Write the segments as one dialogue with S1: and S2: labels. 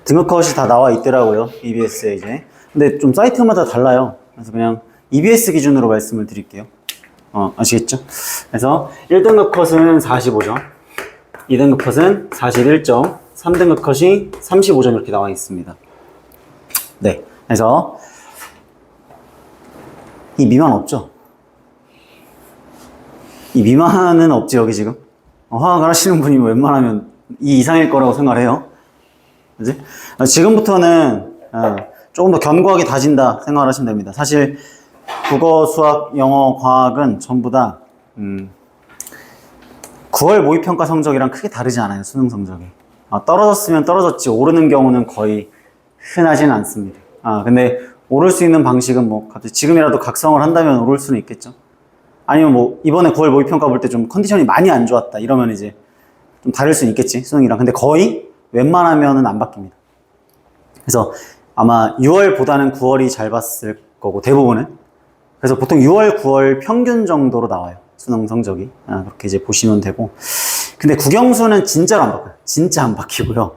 S1: 등급 컷이 다 나와 있더라고요. EBS에 이제. 근데 좀 사이트마다 달라요. 그래서 그냥 EBS 기준으로 말씀을 드릴게요. 아시겠죠? 그래서 1등급 컷은 45점, 2등급 컷은 41점, 3등급 컷이 35점 이렇게 나와 있습니다. 네. 그래서 이 미만 없죠? 이 미만은 없지, 여기 지금. 화학을 하시는 분이 웬만하면 이 이상일 거라고 생각을 해요. 그지? 지금부터는 조금 더 견고하게 다진다 생각을 하시면 됩니다. 사실 국어, 수학, 영어, 과학은 전부 다 9월 모의평가 성적이랑 크게 다르지 않아요. 수능 성적이. 떨어졌으면 떨어졌지 오르는 경우는 거의 흔하진 않습니다. 근데 오를 수 있는 방식은 뭐 갑자기 지금이라도 각성을 한다면 오를 수는 있겠죠. 아니면 뭐 이번에 9월 모의평가 볼 때 좀 컨디션이 많이 안 좋았다 이러면 이제 좀 다를 수는 있겠지, 수능이랑. 근데 거의 웬만하면은 안 바뀝니다. 그래서 아마 6월보다는 9월이 잘 봤을 거고, 대부분은. 그래서 보통 6월, 9월 평균 정도로 나와요, 수능 성적이. 그렇게 이제 보시면 되고. 근데 국영수는 진짜로 안 바뀌어요. 진짜 안 바뀌고요.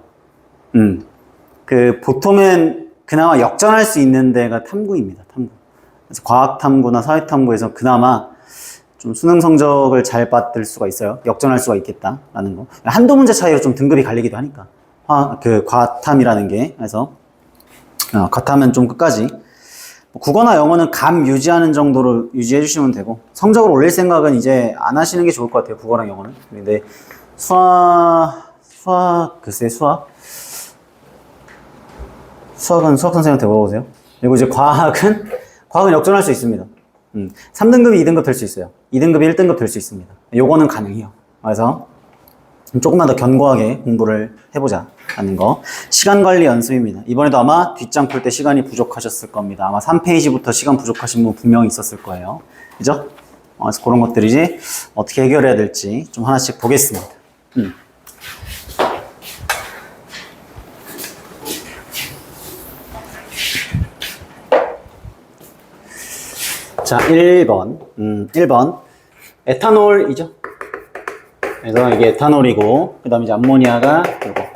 S1: 보통은 그나마 역전할 수 있는 데가 탐구입니다, 탐구. 그래서 과학탐구나 사회탐구에서 그나마 좀 수능 성적을 잘 받을 수가 있어요. 역전할 수가 있겠다라는 거. 한두 문제 차이로 좀 등급이 갈리기도 하니까. 과탐이라는 게. 그래서, 과탐은 좀 끝까지. 국어나 영어는 감 유지하는 정도로 유지해 주시면 되고, 성적을 올릴 생각은 이제 안 하시는 게 좋을 것 같아요, 국어랑 영어는. 근데 글쎄, 수학은 수학 선생님한테 물어보세요. 그리고 이제 과학은 역전할 수 있습니다. 3등급이 2등급 될 수 있어요. 2등급이 1등급 될 수 있습니다. 요거는 가능해요. 그래서 조금만 더 견고하게 공부를 해보자 라는 거. 시간 관리 연습입니다. 이번에도 아마 뒷장 풀 때 시간이 부족하셨을 겁니다. 아마 3페이지부터 시간 부족하신 분 분명히 있었을 거예요. 그죠? 그래서 그런 것들이지 어떻게 해결해야 될지 좀 하나씩 보겠습니다. 자, 1번. 1번. 에탄올이죠. 그래서 이게 에탄올이고, 그 다음에 이제 암모니아가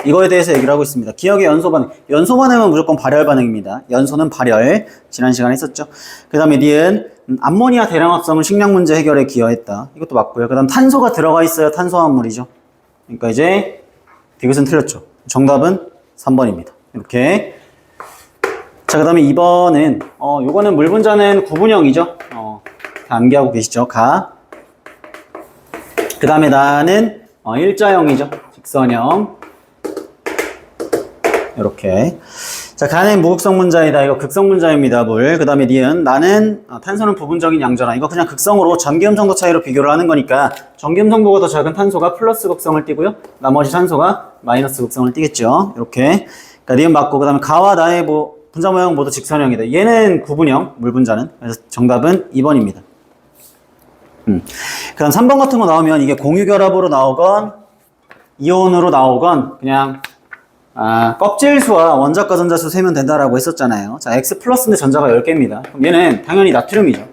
S1: 이거에 대해서 얘기를 하고 있습니다. 기억의 연소 반응. 연소 반응은 무조건 발열 반응입니다. 연소는 발열. 지난 시간에 했었죠. 그 다음에 니은 암모니아 대량합성은 식량 문제 해결에 기여했다. 이것도 맞고요. 그 다음 탄소가 들어가 있어야 탄소화합물이죠. 그러니까 이제 디귿은 틀렸죠. 정답은 3번입니다. 이렇게. 자, 그 다음에 2번은, 요거는 물 분자는 구분형이죠. 다 암기하고 계시죠? 가. 그 다음에 나는, 일자형이죠. 직선형. 이렇게. 자, 가는 무극성 분자이다. 이거 극성 분자입니다. 물. 그 다음에 니은. 나는, 탄소는 부분적인 양전화. 이거 그냥 극성으로 전기음 성도 차이로 비교를 하는 거니까, 전기음 성도가 더 작은 탄소가 플러스 극성을 띠고요. 나머지 탄소가 마이너스 극성을 띠겠죠. 이렇게. 그러니까 니은 맞고, 그 다음에 가와 나의 분자 모양 모두 직선형이다. 얘는 구분형, 물 분자는. 그래서 정답은 2번입니다. 그 다음 3번 같은 거 나오면 이게 공유결합으로 나오건, 이온으로 나오건, 그냥, 껍질수와 원자과 전자수 세면 된다라고 했었잖아요. 자, X 플러스인데 전자가 10개입니다. 그럼 얘는 당연히 나트륨이죠.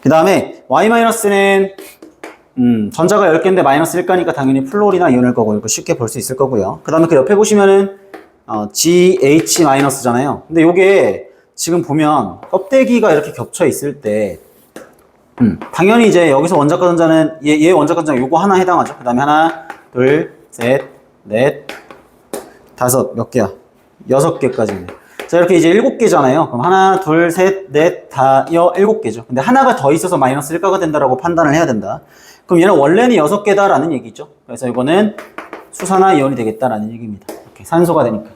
S1: 그 다음에 Y-는, 전자가 10개인데 마이너스 1가니까 당연히 플로리나 이온일 거고, 이거 쉽게 볼 수 있을 거고요. 그 다음에 그 옆에 보시면은, GH-잖아요. 근데 요게 지금 보면 껍데기가 이렇게 겹쳐 있을 때, 당연히 이제 여기서 원자과 전자는 얘 원자과 전자 요거 하나 해당하죠. 그 다음에 하나, 둘, 셋, 넷, 다섯, 몇 개야? 6개까지네. 자, 이렇게 이제 7개잖아요. 그럼 하나, 둘, 셋, 넷, 다, 7개죠. 근데 하나가 더 있어서 마이너스 1가가 된다라고 판단을 해야 된다. 그럼 얘는 원래는 6개다라는 얘기죠. 그래서 이거는 수산화 이온이 되겠다라는 얘기입니다. 이렇게 산소가 되니까.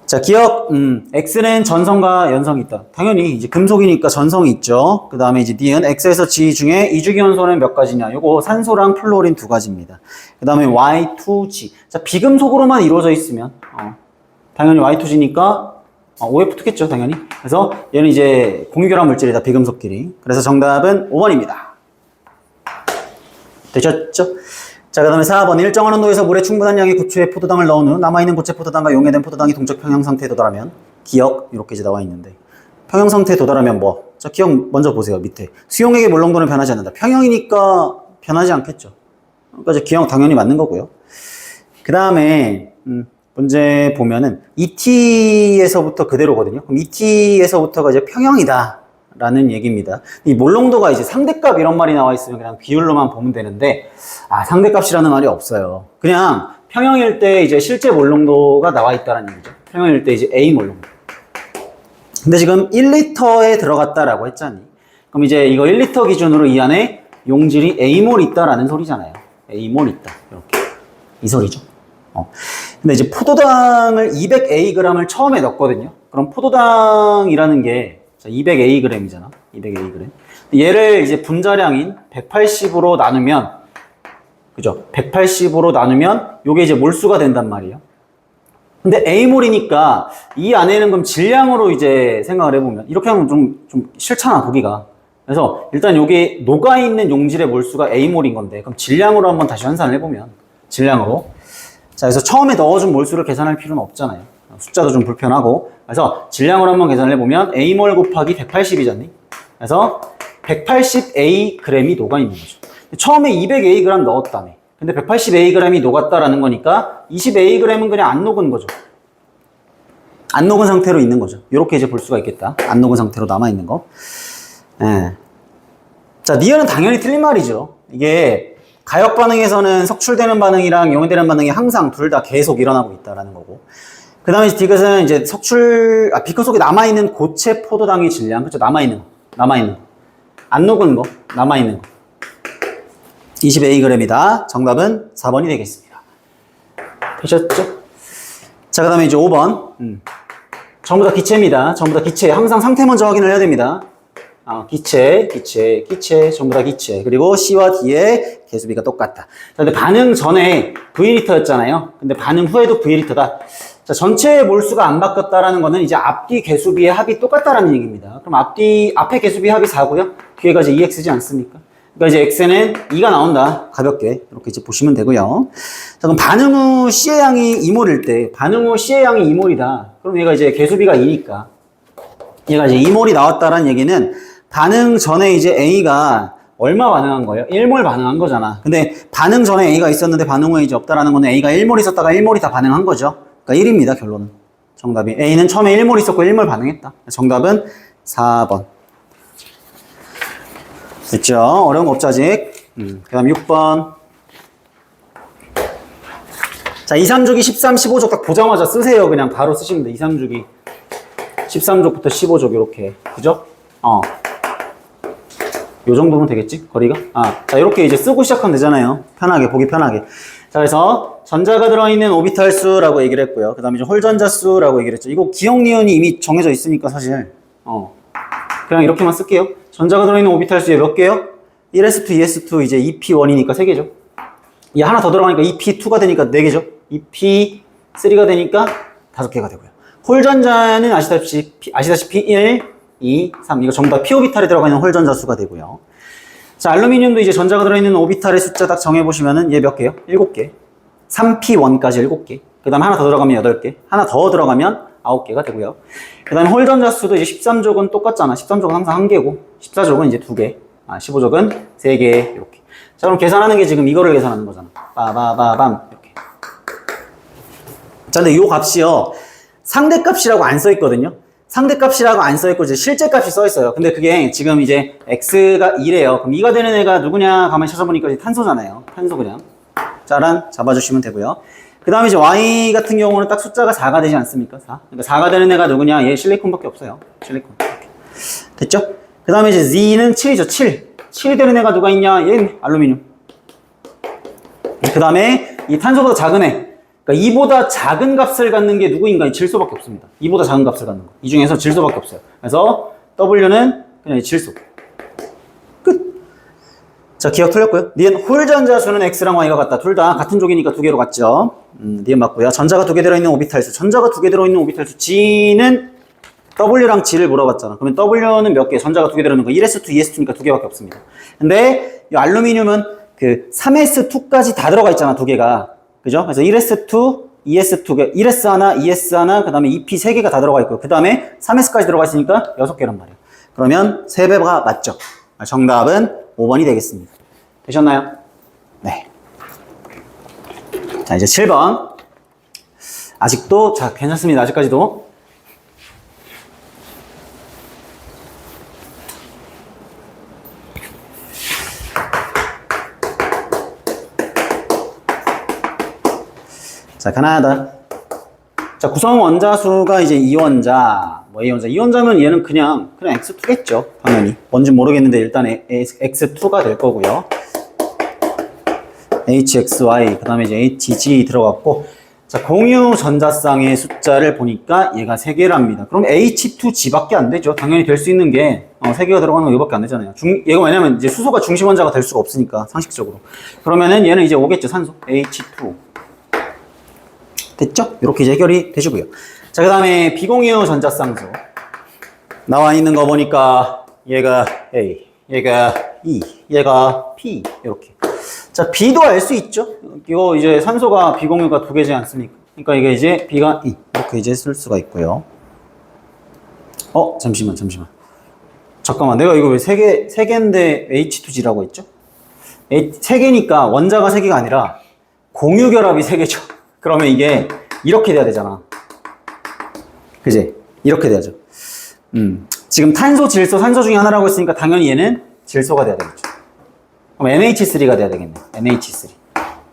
S1: 자, 기억, X는 전성과 연성이 있다. 당연히 이제 금속이니까 전성이 있죠. 그 다음에 이제 D는 X에서 G 중에 이주기원소는 몇 가지냐? 요거 산소랑 플로린 2가지입니다. 그 다음에 Y2G. 자, 비금속으로만 이루어져 있으면, 당연히 Y2G니까, OF2겠죠, 당연히. 그래서 얘는 이제 공유결합 물질이다, 비금속끼리. 그래서 정답은 5번입니다. 되셨죠? 자, 그 다음에 4번. 일정한 온도에서 물에 충분한 양의 고추에 포도당을 넣은 후 남아있는 고체 포도당과 용해된 포도당이 동적 평형 상태에 도달하면, 기억, 이렇게 이제 나와 있는데, 평형 상태에 도달하면 뭐? 자, 기억 먼저 보세요, 밑에. 수용액의 몰농도는 변하지 않는다. 평형이니까 변하지 않겠죠. 그러니까 이제 기억 당연히 맞는 거고요. 그 다음에, 문제 보면은 ET에서부터 그대로거든요. 그럼 ET에서부터가 이제 평형이다 라는 얘기입니다. 이 몰롱도가 이제 상대값 이런 말이 나와 있으면 그냥 비율로만 보면 되는데, 상대값이라는 말이 없어요. 그냥 평형일 때 이제 실제 몰롱도가 나와 있다는 얘기죠. 평형일 때 이제 A 몰롱도. 근데 지금 1리터에 들어갔다라고 했잖니. 그럼 이제 이거 1리터 기준으로 이 안에 용질이 A몰 있다라는 소리잖아요. A몰 있다. 이렇게. 이 소리죠. 근데 이제 포도당을 200Ag을 처음에 넣었거든요. 그럼 포도당이라는 게 200Ag이잖아. 200Ag. 얘를 이제 분자량인 180으로 나누면, 그죠? 180으로 나누면 요게 이제 몰수가 된단 말이에요. 근데 A몰이니까 이 안에는 그럼 질량으로 이제 생각을 해보면 이렇게 하면 좀 싫잖아, 보기가. 그래서 일단 여기 녹아있는 용질의 몰수가 A몰인 건데, 그럼 질량으로 한번 다시 환산을 해보면, 질량으로. 자, 그래서 처음에 넣어준 몰수를 계산할 필요는 없잖아요. 숫자도 좀 불편하고. 그래서 질량으로 한번 계산을 해보면 A몰 곱하기 180이잖니? 그래서 180Ag이 녹아있는 거죠. 처음에 200Ag 넣었다며. 근데 180Ag이 녹았다라는 거니까 20Ag은 그냥 안 녹은 거죠. 안 녹은 상태로 있는 거죠. 이렇게 이제 볼 수가 있겠다. 안 녹은 상태로 남아있는 거. 예. 자, 니은은 당연히 틀린 말이죠. 이게 가역 반응에서는 석출되는 반응이랑 용해되는 반응이 항상 둘 다 계속 일어나고 있다라는 거고. 그 다음에 디귿은 이제 비커 속에 남아있는 고체 포도당의 질량. 그쵸? 남아있는 거. 안 녹은 거. 남아있는 거. 20Ag이다. 정답은 4번이 되겠습니다. 되셨죠? 자, 그 다음에 이제 5번. 전부 다 기체입니다. 전부 다 기체. 항상 상태 먼저 확인을 해야 됩니다. 기체. 전부 다 기체. 그리고 C와 D의 개수비가 똑같다. 자, 근데 반응 전에 V리터였잖아요. 근데 반응 후에도 V리터다. 자, 전체 몰수가 안 바뀌었다라는 거는 이제 앞뒤 개수비의 합이 똑같다라는 얘기입니다. 그럼 앞에 개수비 합이 4고요. 뒤에가 이제 2x지 않습니까? 그러니까 이제 x는 2가 나온다. 가볍게. 이렇게 이제 보시면 되고요. 자, 그럼 반응 후 C의 양이 2몰일 때, 반응 후 C의 양이 2몰이다. 그럼 얘가 이제 개수비가 2니까. 얘가 이제 2몰이 나왔다라는 얘기는 반응 전에 이제 A가 얼마 반응한 거예요? 1몰 반응한 거잖아. 근데 반응 전에 A가 있었는데 반응 후에 이제 없다라는 거는 A가 1몰 있었다가 1몰이 다 반응한 거죠. 그러니까 1입니다, 결론은. 정답이. A는 처음에 1몰 있었고 1몰 반응했다. 정답은 4번. 됐죠? 어려운 거 없죠, 아직. 그 다음 6번. 자, 2, 3주기 13, 15족 딱 보자마자 쓰세요. 그냥 바로 쓰시면 돼. 2, 3주기 13족부터 15족 이렇게. 그죠? 요 정도면 되겠지? 거리가? 자, 이렇게 이제 쓰고 시작하면 되잖아요. 편하게, 보기 편하게. 자, 그래서 전자가 들어있는 오비탈 수라고 얘기를 했고요. 그 다음에 이제 홀전자 수라고 얘기를 했죠. 이거 기억 니은이 이미 정해져 있으니까 사실. 그냥 이렇게만 쓸게요. 전자가 들어있는 오비탈 수에 몇 개요? 1s2, 2s2, 이제 2p1이니까 3개죠. 이 하나 더 들어가니까 2p2가 되니까 4개죠. 2p3가 되니까 5개가 되고요. 홀전자는 아시다시피 1, 2, 3. 이거 전부 다 p 오비탈에 들어가 있는 홀전자 수가 되고요. 자, 알루미늄도 이제 전자가 들어있는 오비탈의 숫자 딱 정해보시면은 얘 몇 개요? 7개. 3p1까지 7개. 그 다음 하나 더 들어가면 8개. 하나 더 들어가면 9개가 되고요. 그 다음에 홀전자 수도 이제 13족은 똑같잖아. 13족은 항상 1개고, 14족은 이제 2개. 15족은 3개. 이렇게. 자, 그럼 계산하는 게 지금 이거를 계산하는 거잖아. 빠바바밤. 이렇게. 자, 근데 요 값이요. 상대값이라고 안 써있거든요. 상대값이라고 안 써있고 이제 실제값이 써있어요. 근데 그게 지금 이제 x가 2래요. 그럼 2가 되는 애가 누구냐? 가만히 찾아보니까 이제 탄소잖아요. 탄소 그냥. 짜란 잡아주시면 되고요. 그 다음에 이제 y 같은 경우는 딱 숫자가 4가 되지 않습니까? 4. 그러니까 4가 되는 애가 누구냐? 얘 실리콘밖에 없어요. 실리콘. 이렇게. 됐죠? 그 다음에 이제 z는 7이죠. 7. 7이 되는 애가 누가 있냐? 얘는 알루미늄. 그 다음에 이 탄소보다 작은 애. 그러니까 2보다 작은 값을 갖는 게 누구인가? 질소밖에 없습니다. 2보다 작은 값을 갖는 거. 이 중에서 질소밖에 없어요. 그래서 W는 그냥 질소. 끝. 자, 기억 틀렸고요. 니은 홀전자 수는 X랑 Y가 같다. 둘 다 같은 족이니까 2개로 같죠. 니은 맞고요. 전자가 2개 들어있는 오비탈 수. 전자가 2개 들어있는 오비탈 수. G는 W랑 G를 물어봤잖아. 그러면 W는 몇 개? 전자가 2개 들어있는 거. 1s2, 2s2니까 2개밖에 없습니다. 근데 이 알루미늄은 그 3s2까지 다 들어가 있잖아. 2개가. 그죠? 그래서 1s2, 2s2, 1s 하나, 2s 하나, 그 다음에 2p 3개가 다 들어가 있고요. 그 다음에 3s까지 들어가 있으니까 6개란 말이에요. 그러면 3배가 맞죠? 정답은 5번이 되겠습니다. 되셨나요? 네. 자, 이제 7번. 아직도, 자, 괜찮습니다. 아직까지도. 자, 가나다. 자, 구성 원자수가 이제 이원자, 뭐 A원자. 이원자면 얘는 그냥 X2겠죠. 당연히. 뭔지 모르겠는데 일단 X2가 될 거고요. HXY, 그 다음에 이제 HG 들어갔고, 자, 공유 전자쌍의 숫자를 보니까 얘가 3개랍니다. 그럼 H2G밖에 안 되죠. 당연히 될 수 있는 게, 3개가 들어가는 거 이거밖에 안 되잖아요. 얘가 왜냐면 이제 수소가 중심 원자가 될 수가 없으니까, 상식적으로. 그러면은 얘는 이제 오겠죠, 산소. H2. 됐죠? 이렇게 이제 해결이 되시고요. 자, 그 다음에 비공유 전자쌍소. 나와 있는 거 보니까 얘가 A, 얘가 E, 얘가 P, 이렇게. 자, B도 알 수 있죠? 이거 이제 산소가 비공유가 2개지 않습니까? 그러니까 이게 이제 B가 E, 이렇게 이제 쓸 수가 있고요. 잠시만. 잠깐만, 내가 이거 왜 3개인데 H2G라고 했죠? 3개니까 원자가 3개가 아니라 공유 결합이 3개죠. 그러면 이게 이렇게 돼야 되잖아. 그지? 이렇게 돼야죠. 지금 탄소, 질소, 산소 중에 하나라고 했으니까 당연히 얘는 질소가 돼야 되겠죠. 그럼 NH3가 돼야 되겠네. NH3.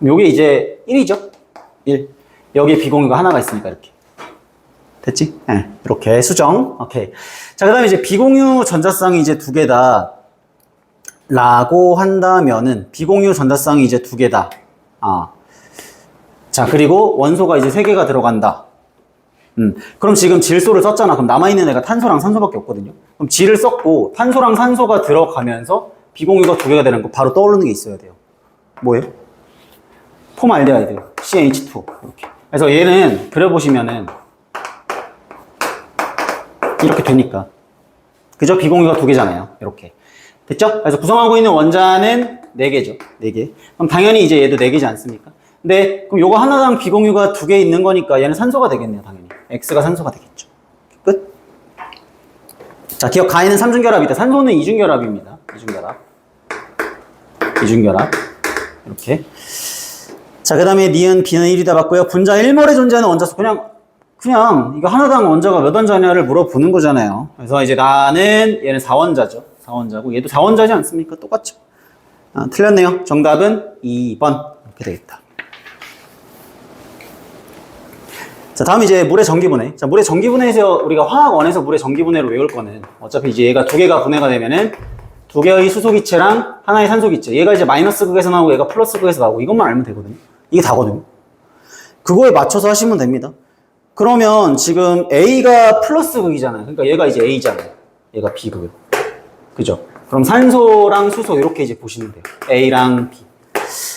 S1: 요게 이제 1이죠? 1. 여기에 비공유가 하나가 있으니까 이렇게. 됐지? 네. 이렇게 수정. 오케이. 자, 그 다음에 이제 비공유 전자쌍이 이제 2개다. 라고 한다면은 비공유 전자쌍이 이제 2개다. 자, 그리고 원소가 이제 3개가 들어간다. 그럼 지금 질소를 썼잖아. 그럼 남아있는 애가 탄소랑 산소밖에 없거든요. 그럼 G를 썼고 탄소랑 산소가 들어가면서 비공유가 2개가 되는 거 바로 떠오르는 게 있어야 돼요. 뭐예요? 폼알데하이드 CH2 이렇게. 그래서 얘는 그려보시면은 이렇게 되니까, 그죠? 비공유가 2개잖아요. 이렇게 됐죠? 그래서 구성하고 있는 원자는 4개죠. 4개. 그럼 당연히 이제 얘도 4개지 않습니까? 근데 그럼 요거 하나당 비공유가 2개 있는 거니까 얘는 산소가 되겠네요. 당연히 X가 산소가 되겠죠. 끝. 자, 기억, 가에는 3중결합이다. 산소는 2중결합입니다. 2중결합 이렇게. 자, 그 다음에 니은 B는 1이다 봤고요. 분자 1몰에 존재하는 원자수. 그냥 이거 하나당 원자가 몇 원자냐를 물어보는 거잖아요. 그래서 이제 나는 얘는 4원자죠. 4원자고 얘도 4원자지 않습니까? 똑같죠. 틀렸네요. 정답은 2번 이렇게 되겠다. 자, 다음 이제 물의 전기분해. 자, 물의 전기분해에서 우리가 화학원에서 물의 전기분해로 외울 거는 어차피 이제 얘가 2개가 분해가 되면은 2개의 수소기체랑 하나의 산소기체. 얘가 이제 마이너스 극에서 나오고 얘가 플러스 극에서 나오고 이것만 알면 되거든요. 이게 다거든요. 그거에 맞춰서 하시면 됩니다. 그러면 지금 A가 플러스 극이잖아요. 그러니까 얘가 이제 A잖아요. 얘가 B고요. 그죠? 그럼 산소랑 수소 이렇게 이제 보시면 돼요. A랑 B.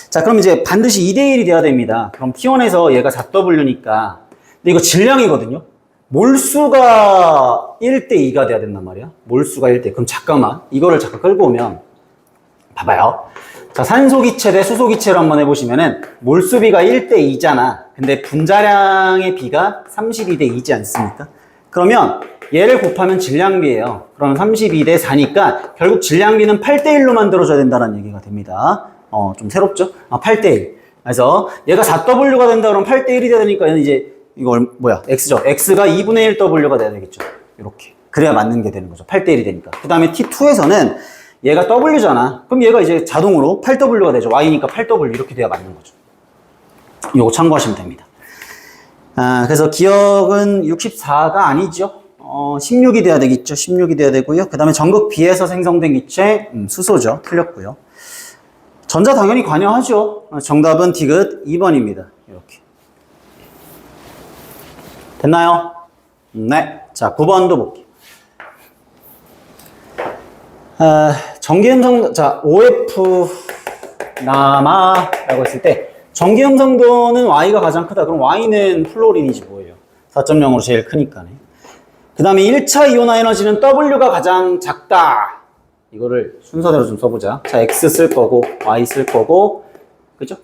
S1: 자, 그럼 이제 반드시 2대1이 돼야 됩니다. 그럼 T1에서 얘가 4W니까. 근데 이거 질량이거든요. 몰수가 1대2가 돼야 된단 말이야. 몰수가 1대2. 그럼 잠깐만. 이거를 잠깐 끌고 오면 봐봐요. 자, 산소기체 대 수소기체로 한번 해보시면은 몰수비가 1대2잖아. 근데 분자량의 비가 32대2지 않습니까? 그러면 얘를 곱하면 질량비예요. 그러면 32대 4니까 결국 질량비는 8대1로 만들어줘야 된다는 얘기가 됩니다. 좀 새롭죠? 8대1. 그래서 얘가 4W가 된다 그러면 8대1이 돼야 되니까 얘는 이제 이거 뭐야? X죠. X가 2분의 1W가 돼야 되겠죠. 이렇게. 그래야 맞는 게 되는 거죠. 8대1이 되니까. 그 다음에 T2에서는 얘가 W잖아. 그럼 얘가 이제 자동으로 8W가 되죠. Y니까 8W 이렇게 돼야 맞는 거죠. 이거 참고하시면 됩니다. 그래서 기억은 64가 아니죠. 16이 돼야 되겠죠. 16이 돼야 되고요. 그 다음에 전극 B에서 생성된 기체, 수소죠. 틀렸고요. 전자 당연히 관여하죠. 정답은 디귿 2번입니다. 이렇게. 됐나요? 네. 자, 9번도 볼게요. 전기음성도, 자, OF 남아라고 했을 때 전기음성도는 Y가 가장 크다. 그럼 Y는 플로린이지 뭐예요? 4.0으로 제일 크니까네. 그 다음에 1차 이온화 에너지는 W가 가장 작다. 이거를 순서대로 좀 써보자. 자, X 쓸 거고 Y 쓸 거고, 그죠?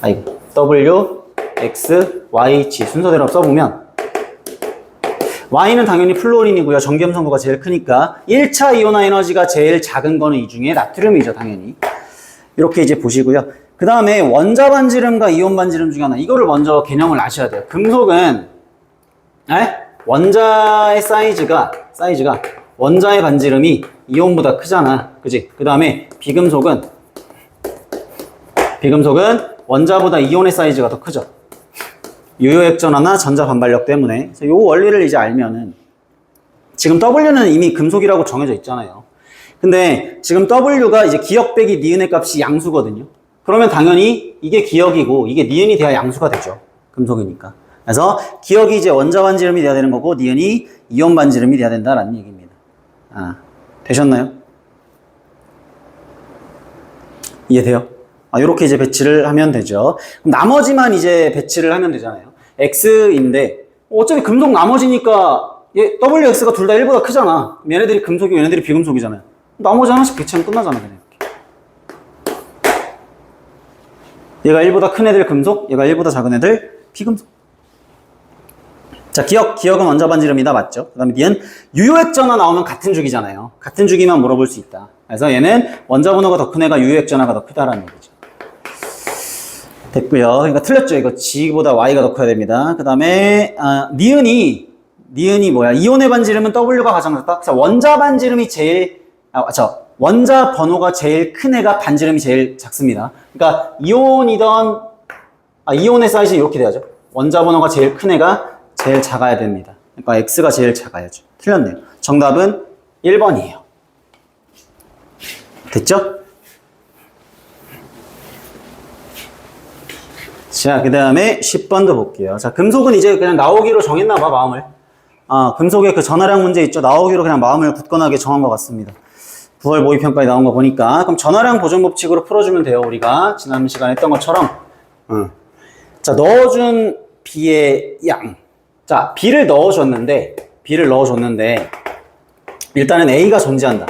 S1: 아이고, W, X, Y, G 순서대로 써보면 Y는 당연히 플로린이고요. 전기음성도가 제일 크니까 1차 이온화 에너지가 제일 작은 거는 이 중에 나트륨이죠. 당연히. 이렇게 이제 보시고요. 그 그 다음에 원자 반지름과 이온 반지름 중에 하나. 이거를 먼저 개념을 아셔야 돼요. 금속은 원자의 사이즈가 원자의 반지름이 이온보다 크잖아. 그지? 그 다음에 비금속은 원자보다 이온의 사이즈가 더 크죠. 유효액전화나 전자 반발력 때문에. 그래서 요 원리를 이제 알면은 지금 W는 이미 금속이라고 정해져 있잖아요. 근데 지금 W가 이제 기억 빼기 니은의 값이 양수거든요. 그러면 당연히 이게 기억이고 이게 니은이 돼야 양수가 되죠. 금속이니까. 그래서 기억이 이제 원자 반지름이 돼야 되는 거고 니은이 이온 반지름이 돼야 된다라는 얘기입니다. 되셨나요? 이해돼요? 요렇게 이제 배치를 하면 되죠. 그럼 나머지만 이제 배치를 하면 되잖아요. X인데 어차피 금속 나머지니까 WX가 둘 다 1보다 크잖아. 얘네들이 금속이고 얘네들이 비금속이잖아요. 나머지 하나씩 배치하면 끝나잖아. 그냥 이렇게. 얘가 1보다 큰 애들 금속, 얘가 1보다 작은 애들 비금속. 자, 기억은 원자 반지름이다. 맞죠? 그 다음에 니은 유효액전화 나오면 같은 주기잖아요. 같은 주기만 물어볼 수 있다. 그래서 얘는 원자 번호가 더 큰 애가 유효액전화가 더 크다라는 얘기죠. 됐고요. 그러니까 틀렸죠. 이거 G보다 Y가 더 커야 됩니다. 그 다음에 니은이 뭐야? 이온의 반지름은 W가 가장 작다. 그래서 원자 반지름이 원자 번호가 제일 큰 애가 반지름이 제일 작습니다. 그러니까 이온의 사이즈는 이렇게 돼야죠. 원자 번호가 제일 큰 애가 제일 작아야 됩니다. 그러니까 X가 제일 작아야죠. 틀렸네요. 정답은 1번이에요. 됐죠? 자, 그 다음에 10번도 볼게요. 자, 금속은 이제 그냥 나오기로 정했나봐, 마음을. 금속의 그 전화량 문제 있죠? 나오기로 그냥 마음을 굳건하게 정한 것 같습니다. 9월 모의평가에 나온 거 보니까. 그럼 전화량 보존 법칙으로 풀어주면 돼요, 우리가. 지난 시간에 했던 것처럼. 자, 넣어준 B의 양. 자, B를 넣어줬는데, 일단은 A가 존재한다.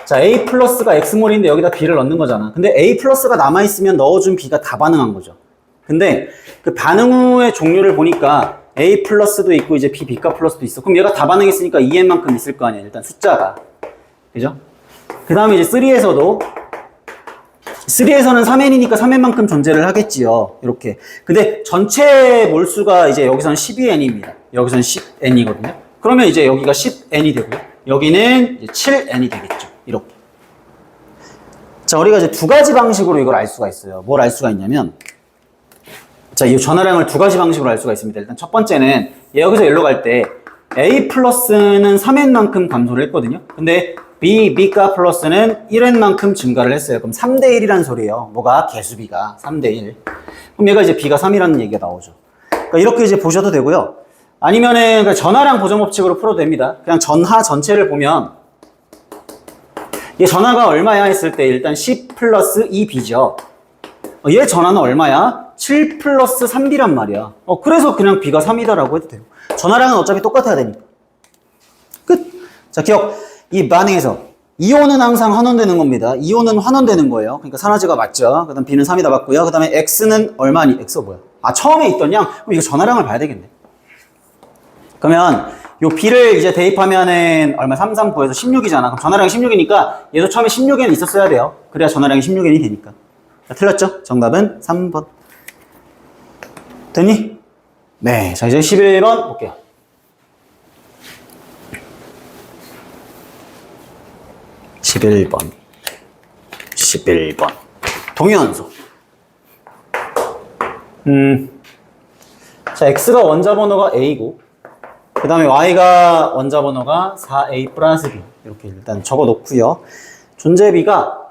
S1: 자, A 플러스가 X몰인데 여기다 B를 넣는 거잖아. 근데 A 플러스가 남아있으면 넣어준 B가 다 반응한 거죠. 근데 그 반응 후의 종류를 보니까 A 플러스도 있고 이제 B, B가 플러스도 있어. 그럼 얘가 다 반응했으니까 2n만큼 있을 거 아니야. 일단 숫자가. 그죠? 그 다음에 이제 3에서는 3n이니까 3n만큼 존재를 하겠지요. 이렇게. 근데 전체 몰수가 이제 여기서는 12n입니다. 여기서는 10n이거든요. 그러면 이제 여기가 10n이 되고요. 여기는 이제 7n이 되겠죠. 이렇게. 자, 우리가 이제 두 가지 방식으로 이걸 알 수가 있어요. 뭘 알 수가 있냐면, 자, 이 전화량을 두 가지 방식으로 알 수가 있습니다. 일단 첫 번째는 여기서 여기로 갈 때 A 플러스는 3n만큼 감소를 했거든요. 근데 B가 플러스는 1n만큼 증가를 했어요. 그럼 3대1이라는 소리예요. 뭐가? 개수비가 3대1. 그럼 얘가 이제 B가 3이라는 얘기가 나오죠. 그러니까 이렇게 이제 보셔도 되고요. 아니면은 그냥 전화량 보존 법칙으로 풀어도 됩니다. 그냥 전하 전체를 보면 얘 전하가 얼마야 했을 때 일단 10 플러스 2B죠. 얘 전하는 얼마야? 7 플러스 3B란 말이야. 그래서 그냥 B가 3이다라고 해도 돼요. 전하량은 어차피 똑같아야 되니까. 끝. 자, 기억. 이 반응에서 이온은 항상 환원되는 겁니다. 이온은 환원되는 거예요. 그러니까 산화제가 맞죠. 그 다음 B는 3이다 맞고요. 그 다음에 X는 얼마니? X가 뭐야? 처음에 있던 양? 그럼 이거 전하량을 봐야 되겠네. 그러면 요 B를 이제 대입하면은 얼마? 3, 3, 9에서 16이잖아. 그럼 전하량이 16이니까 얘도 처음에 16엔 있었어야 돼요. 그래야 전하량이 16엔이 되니까. 자, 틀렸죠? 정답은 3번. 됐니? 네. 자, 이제 11번 볼게요. 11번. 동위원소. 자, X가 원자 번호가 A고, 그 다음에 Y가 원자 번호가 4A 플러스 B. 이렇게 일단 적어 놓고요. 존재비가,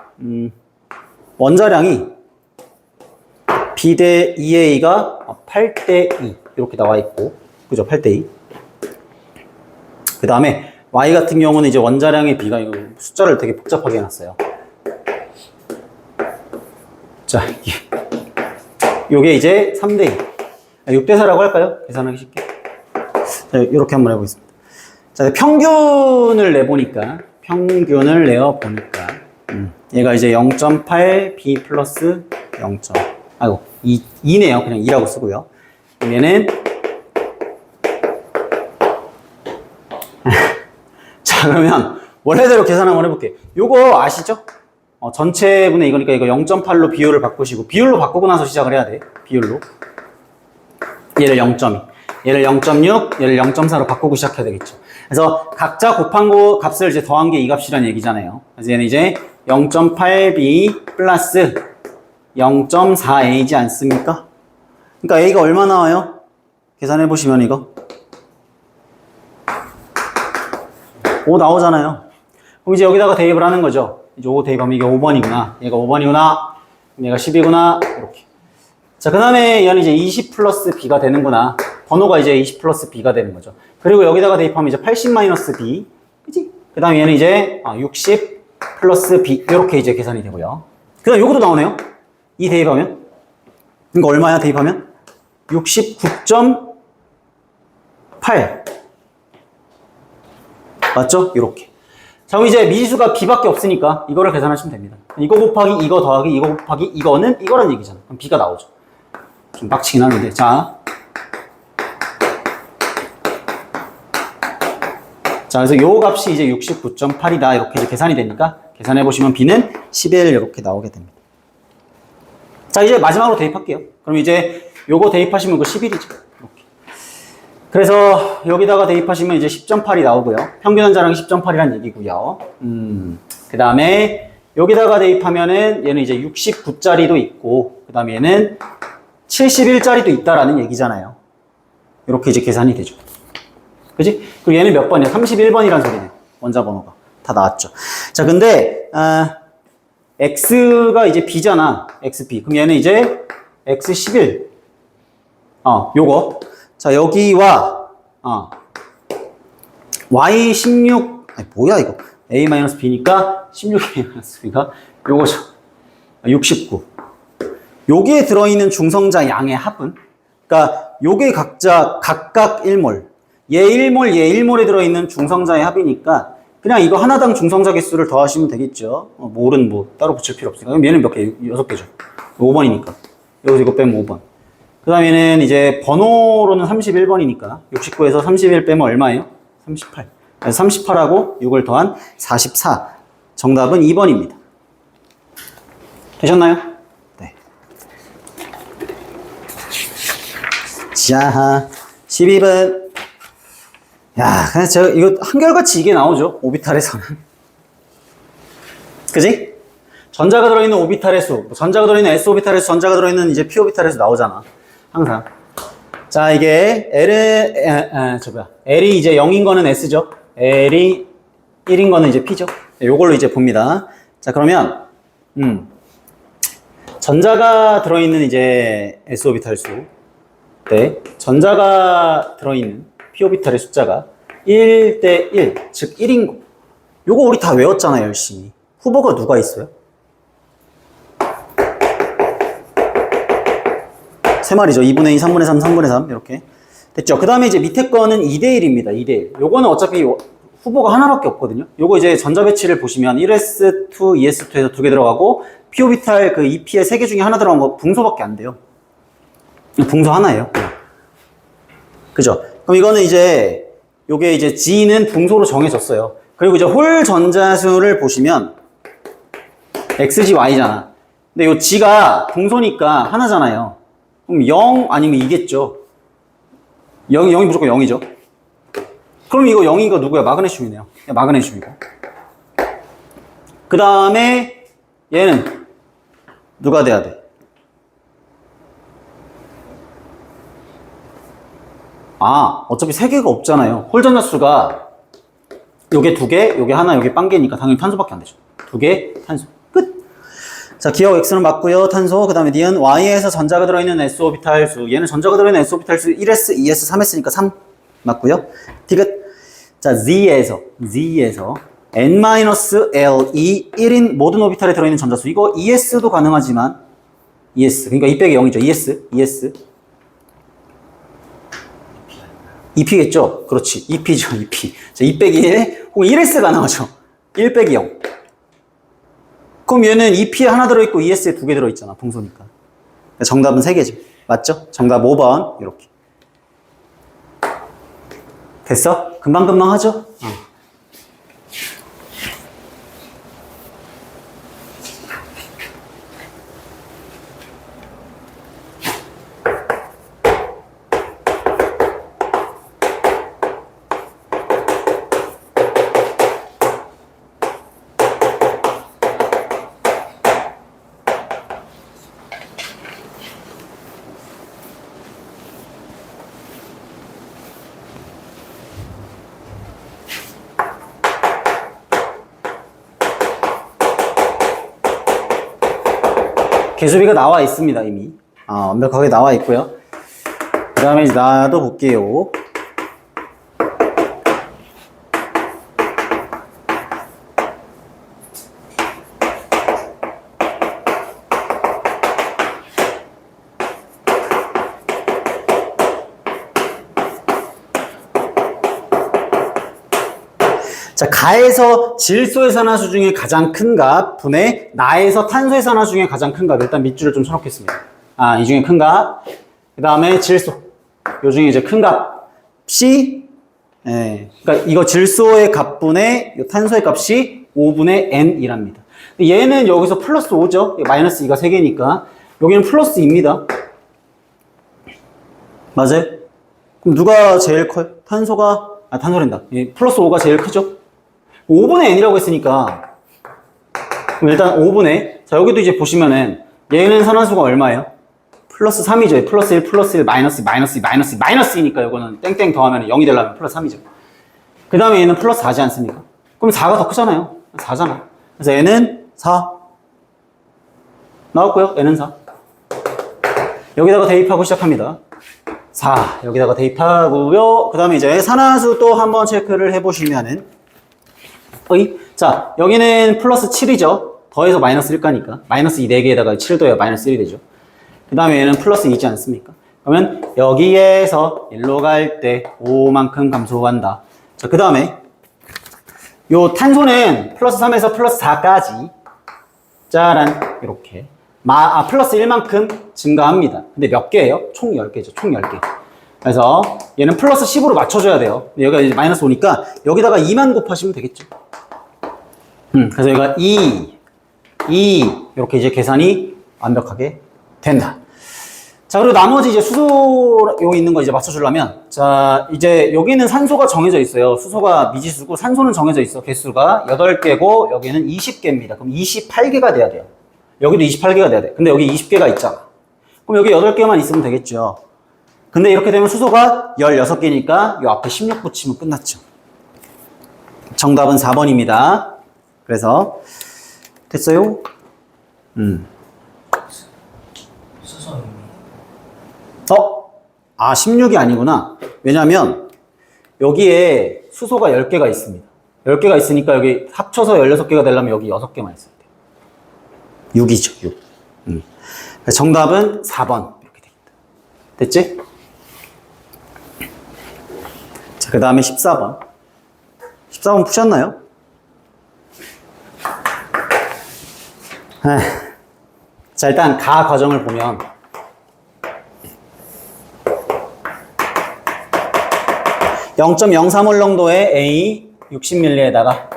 S1: 원자량이 B 대 2A가 8대 2. 이렇게 나와 있고, 그죠? 8대 2. 그 다음에 Y 같은 경우는 이제 원자량의 B가 이거 숫자를 되게 복잡하게 해놨어요. 자, 요게 이제 3대 2. 6대4라고 할까요? 계산하기 쉽게. 자, 이렇게 한번 해보겠습니다. 자, 평균을 내보니까, 얘가 이제 0.8 B 플러스 0. 2네요. 그냥 2라고 쓰고요. 그럼 얘는 자, 그러면 원래대로 계산 한번 해볼게요. 요거 아시죠? 전체분의 이거니까 이거 0.8로 비율을 바꾸시고, 비율로 바꾸고 나서 시작을 해야 돼. 비율로. 얘를 0.2, 얘를 0.6, 얘를 0.4로 바꾸고 시작해야 되겠죠. 그래서 각자 곱한 거 값을 이제 더한 게 이 값이라는 얘기잖아요. 그래서 얘는 이제 0.8b 플러스 0.4a지 않습니까? 그러니까 a가 얼마 나와요? 계산해 보시면 이거 5 나오잖아요. 그럼 이제 여기다가 대입을 하는 거죠. 이제 5 대입하면 이게 5번이구나. 얘가 5번이구나. 얘가 10이구나. 이렇게. 자, 그 다음에 얘는 이제 20 플러스 b가 되는구나. 번호가 이제 20 플러스 b가 되는 거죠. 그리고 여기다가 대입하면 이제 80 마이너스 b. 그치? 그 다음에 얘는 이제 60 플러스 b. 이렇게 이제 계산이 되고요. 그 다음 요것도 나오네요. 이 대입하면. 이거 얼마야, 대입하면? 69.8. 맞죠? 이렇게. 자, 그럼 이제 미지수가 b밖에 없으니까 이거를 계산하시면 됩니다. 이거 곱하기 이거 더하기 이거 곱하기 이거는 이거란 얘기잖아. 그럼 b가 나오죠. 좀 빡치긴 하는데. 자, 그래서 요 값이 이제 69.8이다. 이렇게 이제 계산이 되니까 계산해 보시면 b는 11 이렇게 나오게 됩니다. 자, 이제 마지막으로 대입할게요. 그럼 이제 요거 대입하시면 그 11이죠. 이렇게. 그래서 여기다가 대입하시면 이제 10.8이 나오고요. 평균 한자량이 10.8이란 얘기고요. 그 다음에 여기다가 대입하면은 얘는 이제 69짜리도 있고, 그 다음에 얘는 71짜리도 있다라는 얘기잖아요. 이렇게 이제 계산이 되죠. 그지? 그리고 얘는 몇 번이야? 31번이란 소리네. 원자 번호가. 다 나왔죠. 자, 근데, x가 이제 b잖아. xb. 그럼 얘는 이제 x11. 요거. 자, 여기와, y16. 아니, 뭐야, 이거. a-b니까 16a-b가 요거죠. 69. 여기에 들어있는 중성자 양의 합은, 그러니까 요게 각각 1몰. 얘 1몰, 얘 1몰에 들어있는 중성자의 합이니까 그냥 이거 하나당 중성자 개수를 더하시면 되겠죠. 몰은 뭐 따로 붙일 필요 없으니까. 그럼 얘는 몇 개? 6개죠. 5번이니까. 여기서 이거 빼면 5번. 그 다음에는 이제 번호로는 31번이니까 69에서 31 빼면 얼마예요? 38. 그래서 38하고 6을 더한 44. 정답은 2번입니다. 되셨나요? 네. 자, 12번. 야, 그냥 이거 한결같이 이게 나오죠. 오비탈에서는. 그지? 전자가 들어있는 오비탈의 수, 전자가 들어있는 S오비탈의 수, 전자가 들어있는 이제 P오비탈의 수 나오잖아. 항상. 자, 이게 L이 이제 0인 거는 S죠. L이 1인 거는 이제 P죠. 요걸로 이제 봅니다. 자, 그러면, 전자가 들어있는 이제 S오비탈 수, 네, 전자가 들어있는 P오비탈의 숫자가 1대 1, 즉 1인 거. 요거 우리 다 외웠잖아요, 열심히. 후보가 누가 있어요? 세 마리죠. 2분의 2, 3분의 3, 3분의 3 이렇게. 됐죠? 그 다음에 이제 밑에 거는 2대 1입니다. 2대 1. 요거는 어차피 후보가 하나밖에 없거든요. 요거 이제 전자 배치를 보시면 1s2, 2s2에서 2개 들어가고 P오비탈 그 2P의 3개 중에 하나 들어간 거 붕소밖에 안 돼요. 붕소 하나예요. 그죠? 그럼 이거는 이제 요게 이제 G는 붕소로 정해졌어요. 그리고 이제 홀 전자수를 보시면 XG, Y잖아. 근데 요 G가 붕소니까 하나잖아요. 그럼 0 아니면 2겠죠. 0이 무조건 0이죠. 그럼 이거 0이가 누구야? 마그네슘이네요. 마그네슘이고. 그 다음에 얘는 누가 돼야 돼? 어차피 3개가 없잖아요. 홀 전자수가 요게 2개, 요게 하나, 요게 빵개니까 당연히 탄소밖에 안 되죠. 2개, 탄소. 끝! 자, 기억 X는 맞고요. 탄소. 그 다음에 D는 Y에서 전자가 들어있는 S오비탈 수. 얘는 전자가 들어있는 S오비탈 수 1S, 2S, 3S니까 3 맞고요. D 끝. 자, Z에서 N-L2 1인 모든 오비탈에 들어있는 전자수. 이거 ES도 가능하지만 ES. 그러니까 2 빼기 0이죠. ES. 2P겠죠? 그렇지. 2P죠, 2P. 자, 2 빼기 1, 혹은 1S 가능하죠. 1 빼기 0. 그럼 얘는 2P에 하나 들어있고 2S에 2개 들어있잖아. 붕소니까. 정답은 3개죠. 맞죠? 정답 5번. 이렇게. 됐어? 금방금방 하죠? 개수비가 나와 있습니다, 이미. 완벽하게 나와 있고요. 그 다음에 이제 놔둬 볼게요. 자, 가에서 질소의 산화수 중에 가장 큰 값 분의 나에서 탄소의 산화수 중에 가장 큰 값. 일단 밑줄을 좀 쳐놓겠습니다. 이 중에 큰 값. 그 다음에 질소. 요 중에 이제 큰 값이, 그러니까 이거 질소의 값분의 탄소의 값이 5분의 n이랍니다. 얘는 여기서 플러스 5죠. 마이너스 2가 3개니까. 여기는 플러스 2입니다. 맞아요? 그럼 누가 제일 커요? 탄소란다. 플러스 5가 제일 크죠? 5분의 n이라고 했으니까 그럼 일단 5분의 자 여기도 이제 보시면은 얘는 산화수가 얼마예요? 플러스 3이죠. 플러스 1, 플러스 1, 마이너스 2, 마이너스 2, 마이너스 2, 마이너스 2니까 이거는 땡땡 더하면 0이 되려면 플러스 3이죠. 그 다음에 얘는 플러스 4지 않습니까? 그럼 4가 더 크잖아요. 4잖아. 그래서 얘는 4 나왔고요. 얘는 4 여기다가 대입하고 시작합니다. 4 여기다가 대입하고요. 그 다음에 이제 산화수 또 한번 체크를 해보시면은 자 여기는 플러스 7이죠. 더해서 마이너스 1가니까 마이너스 2 4개에다가 7 더해야 마이너스 1이 되죠. 그 다음에 얘는 플러스 2지 않습니까? 그러면 여기에서 1로 갈 때 5만큼 감소한다. 자 그 다음에 요 탄소는 플러스 3에서 플러스 4까지 짜란 이렇게 플러스 1만큼 증가합니다. 근데 몇 개예요? 총 10개죠. 총 10개. 그래서 얘는 플러스 10으로 맞춰줘야 돼요. 여기가 이제 마이너스 5니까 여기다가 2만 곱하시면 되겠죠. 그래서 여기가 2 이렇게 이제 계산이 완벽하게 된다. 자, 그리고 나머지 이제 수소 여기 있는 거 이제 맞춰주려면 자, 이제 여기는 산소가 정해져 있어요. 수소가 미지수고 산소는 정해져 있어. 개수가 8개고 여기는 20개입니다. 그럼 28개가 돼야 돼요. 여기도 28개가 돼야 돼. 근데 여기 20개가 있잖아. 그럼 여기 8개만 있으면 되겠죠. 근데 이렇게 되면 수소가 16개니까 이 앞에 16 붙이면 끝났죠. 정답은 4번입니다. 그래서 됐어요? 16이 아니구나. 왜냐면 여기에 수소가 10개가 있습니다. 10개가 있으니까 여기 합쳐서 16개가 되려면 여기 6개만 있어야 돼요. 6이죠, 6. 정답은 4번. 이렇게 되겠다. 됐지? 자, 그 다음에 14번. 14번 푸셨나요? 자, 일단 가 과정을 보면 (0.03올) 농도의 A 60ml에다가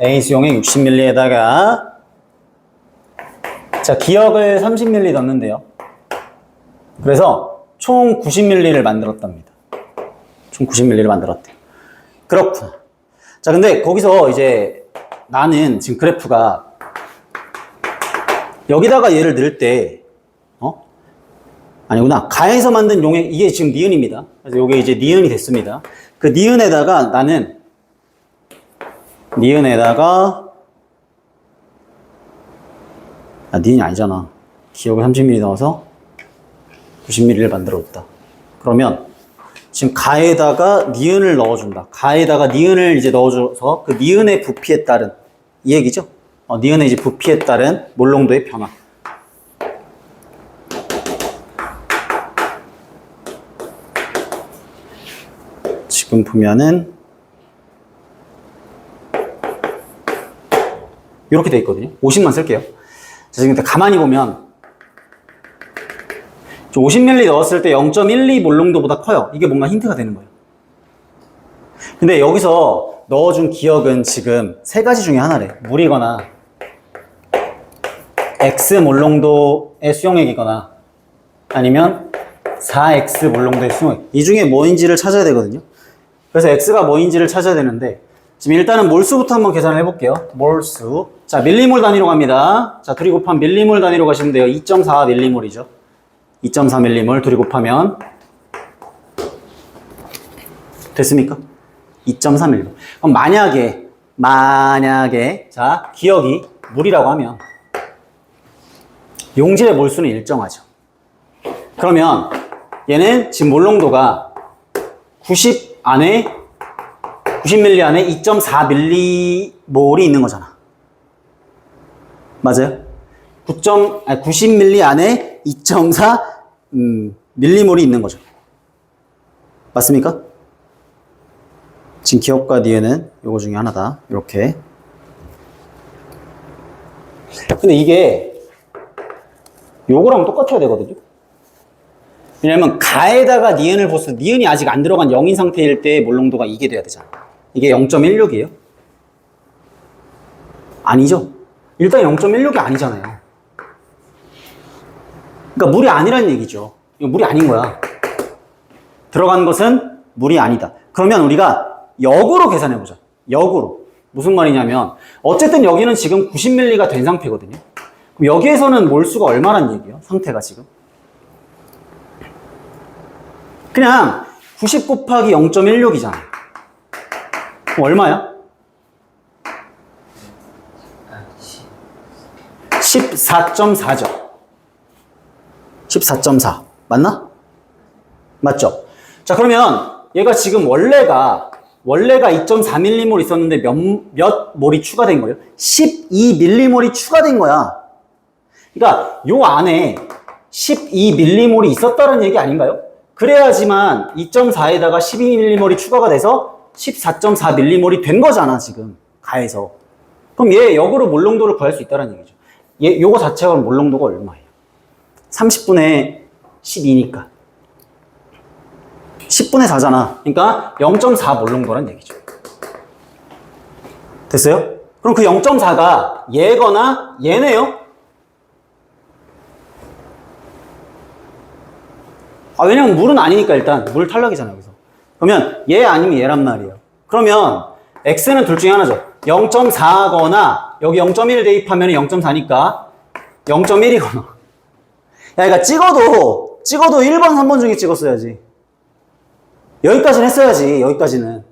S1: A 수용액 60ml에다가 자 기억을 30ml 넣는데요. 그래서 총 90ml를 만들었답니다. 총 90ml를 만들었대요. 그렇구나. 자, 근데 거기서 이제 나는 지금 그래프가 여기다가 얘를 넣을 때 아니구나. 가에서 만든 용액, 이게 지금 니은입니다. 그래서 이게 이제 니은이 됐습니다. 그 니은에다가 나는 니은이 아니잖아. 기억을 30ml 넣어서 90ml를 만들어줬다. 그러면 지금 가에다가 니은을 넣어준다. 가에다가 니은을 이제 넣어줘서 그 니은의 부피에 따른 이 얘기죠. 니은의 이제 부피에 따른 몰농도의 변화. 지금 보면은 이렇게 돼 있거든요. 50만 쓸게요. 자, 지금 가만히 보면 50ml 넣었을 때 0.12 몰농도보다 커요. 이게 뭔가 힌트가 되는 거예요. 근데 여기서 넣어준 기억은 지금 세 가지 중에 하나래. 물이거나 X 몰농도의 수용액이거나 아니면 4X 몰농도의 수용액. 이 중에 뭐인지를 찾아야 되거든요. 그래서 X가 뭐인지를 찾아야 되는데 지금 일단은 몰수부터 한번 계산을 해볼게요. 몰수. 자, 밀리몰 단위로 갑니다. 자, 둘이 곱하면 밀리몰 단위로 가시면 돼요. 2.4 밀리몰이죠. 2.4 밀리몰 둘이 곱하면 됐습니까? 2.3 밀리몰. 그럼 만약에 자, 기억이 물이라고 하면 용질의 몰수는 일정하죠. 그러면 얘는 지금 몰농도가 90ml 안에 2.4mm몰이 있는 거잖아. 맞아요? 90ml 안에 2.4 밀리몰이 있는 거죠. 맞습니까? 지금 기억과 뒤에는 요거 중에 하나다. 이렇게. 근데 이게 요거랑 똑같아야 되거든요. 왜냐면 가에다가 니은을 벗어 니은이 아직 안 들어간 0인 상태일 때 몰농도가 이게 돼야 되잖아. 이게 0.16이에요? 아니죠. 일단 0.16이 아니잖아요. 그러니까 물이 아니란 얘기죠. 이거 물이 아닌 거야. 들어간 것은 물이 아니다. 그러면 우리가 역으로 계산해보자. 역으로. 무슨 말이냐면 어쨌든 여기는 지금 90ml가 된 상태거든요. 그럼 여기에서는 몰수가 얼마란 얘기예요? 상태가 지금. 그냥 90 곱하기 0.16이잖아. 그럼 얼마야? 14.4죠. 14.4. 맞나? 맞죠? 자, 그러면 얘가 지금 원래가 2.4mm몰 있었는데 몇 몰이 추가된 거예요? 12mm몰이 추가된 거야. 그러니까 요 안에 12mm몰이 있었다는 얘기 아닌가요? 그래야지만 2.4에다가 12mm몰이 추가가 돼서 14.4mm몰이 된 거잖아, 지금. 가에서. 그럼 얘 역으로 몰농도를 구할 수 있다는 얘기죠. 요거 자체가 몰농도가 얼마예요? 30분의 12니까. 10분의 4잖아. 그러니까 0.4 몰농도란 얘기죠. 됐어요? 그럼 그 0.4가 얘거나 얘네요? 왜냐면 물은 아니니까 일단 물 탈락이잖아요, 여기서. 그러면 얘 아니면 얘란 말이에요. 그러면 x는 둘 중에 하나죠. 0.4거나 여기 0.1 대입하면 0.4니까 0.1이거나. 야, 그러니까 찍어도 1번, 3번 중에 찍었어야지. 여기까지는 했어야지, 여기까지는.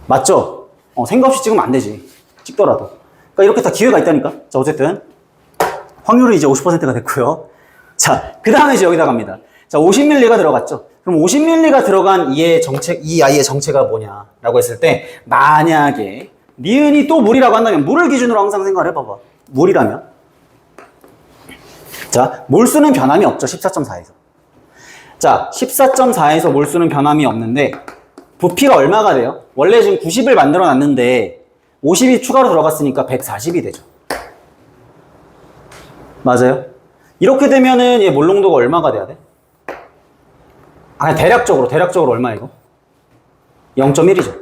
S1: 맞죠? 생각 없이 찍으면 안 되지. 찍더라도. 그러니까 이렇게 다 기회가 있다니까. 자, 어쨌든. 확률은 이제 50%가 됐고요. 자, 그 다음에 이제 여기다 갑니다. 자, 50ml가 들어갔죠? 그럼 50ml가 들어간 이 아이의 정체가 뭐냐라고 했을 때, 만약에, 니은이 또 물이라고 한다면, 물을 기준으로 항상 생각을 해봐봐. 물이라면. 자, 몰수는 변함이 없죠, 14.4에서. 자, 14.4에서 몰수는 변함이 없는데, 부피가 얼마가 돼요? 원래 지금 90을 만들어 놨는데, 50이 추가로 들어갔으니까 140이 되죠. 맞아요? 이렇게 되면은 얘 몰농도가 얼마가 돼야 돼? 대략적으로 얼마 이거? 0.1이죠.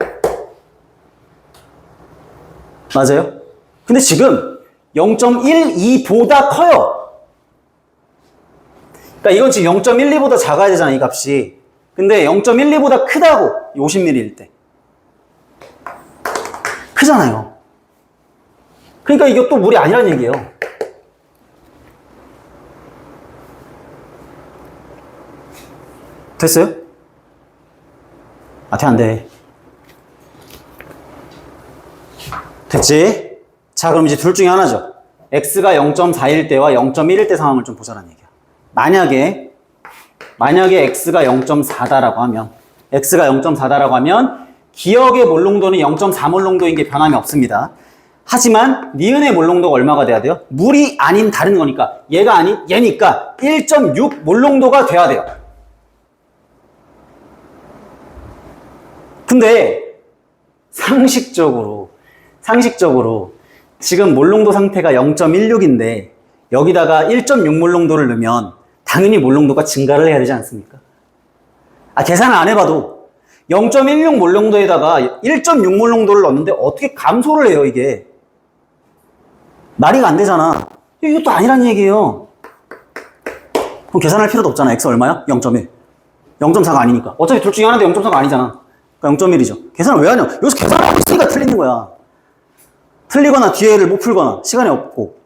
S1: 맞아요? 근데 지금 0.12보다 커요. 그러니까 이건 지금 0.12보다 작아야 되잖아, 이 값이. 근데 0.12보다 크다고, 50ml일 때. 크잖아요. 그러니까 이게 또 물이 아니란 얘기예요. 됐어요? 돼, 안 돼. 됐지? 자, 그럼 이제 둘 중에 하나죠. x가 0.4일 때와 0.1일 때 상황을 좀 보자는 얘기야. 만약에 x가 0.4다라고 하면, 기억의 몰농도는 0.4 몰농도인 게 변함이 없습니다. 하지만, 니은의 몰농도가 얼마가 돼야 돼요? 물이 아닌 다른 거니까, 얘가 아닌 얘니까 1.6 몰농도가 돼야 돼요. 근데 상식적으로 지금 몰농도 상태가 0.16인데 여기다가 1.6 몰농도를 넣으면 당연히 몰농도가 증가를 해야 되지 않습니까? 계산을 안 해봐도 0.16 몰농도에다가 1.6 몰농도를 넣었는데 어떻게 감소를 해요, 이게? 말이 안 되잖아. 이것도 아니란 얘기예요. 그럼 계산할 필요도 없잖아. x 얼마야? 0.1. 0.4가 아니니까. 어차피 둘 중에 하나인데 0.4가 아니잖아. 그러니까 0.1이죠. 계산을 왜 하냐? 여기서 계산하고 있으니까 틀리는 거야. 틀리거나 뒤에를 못 풀거나 시간이 없고.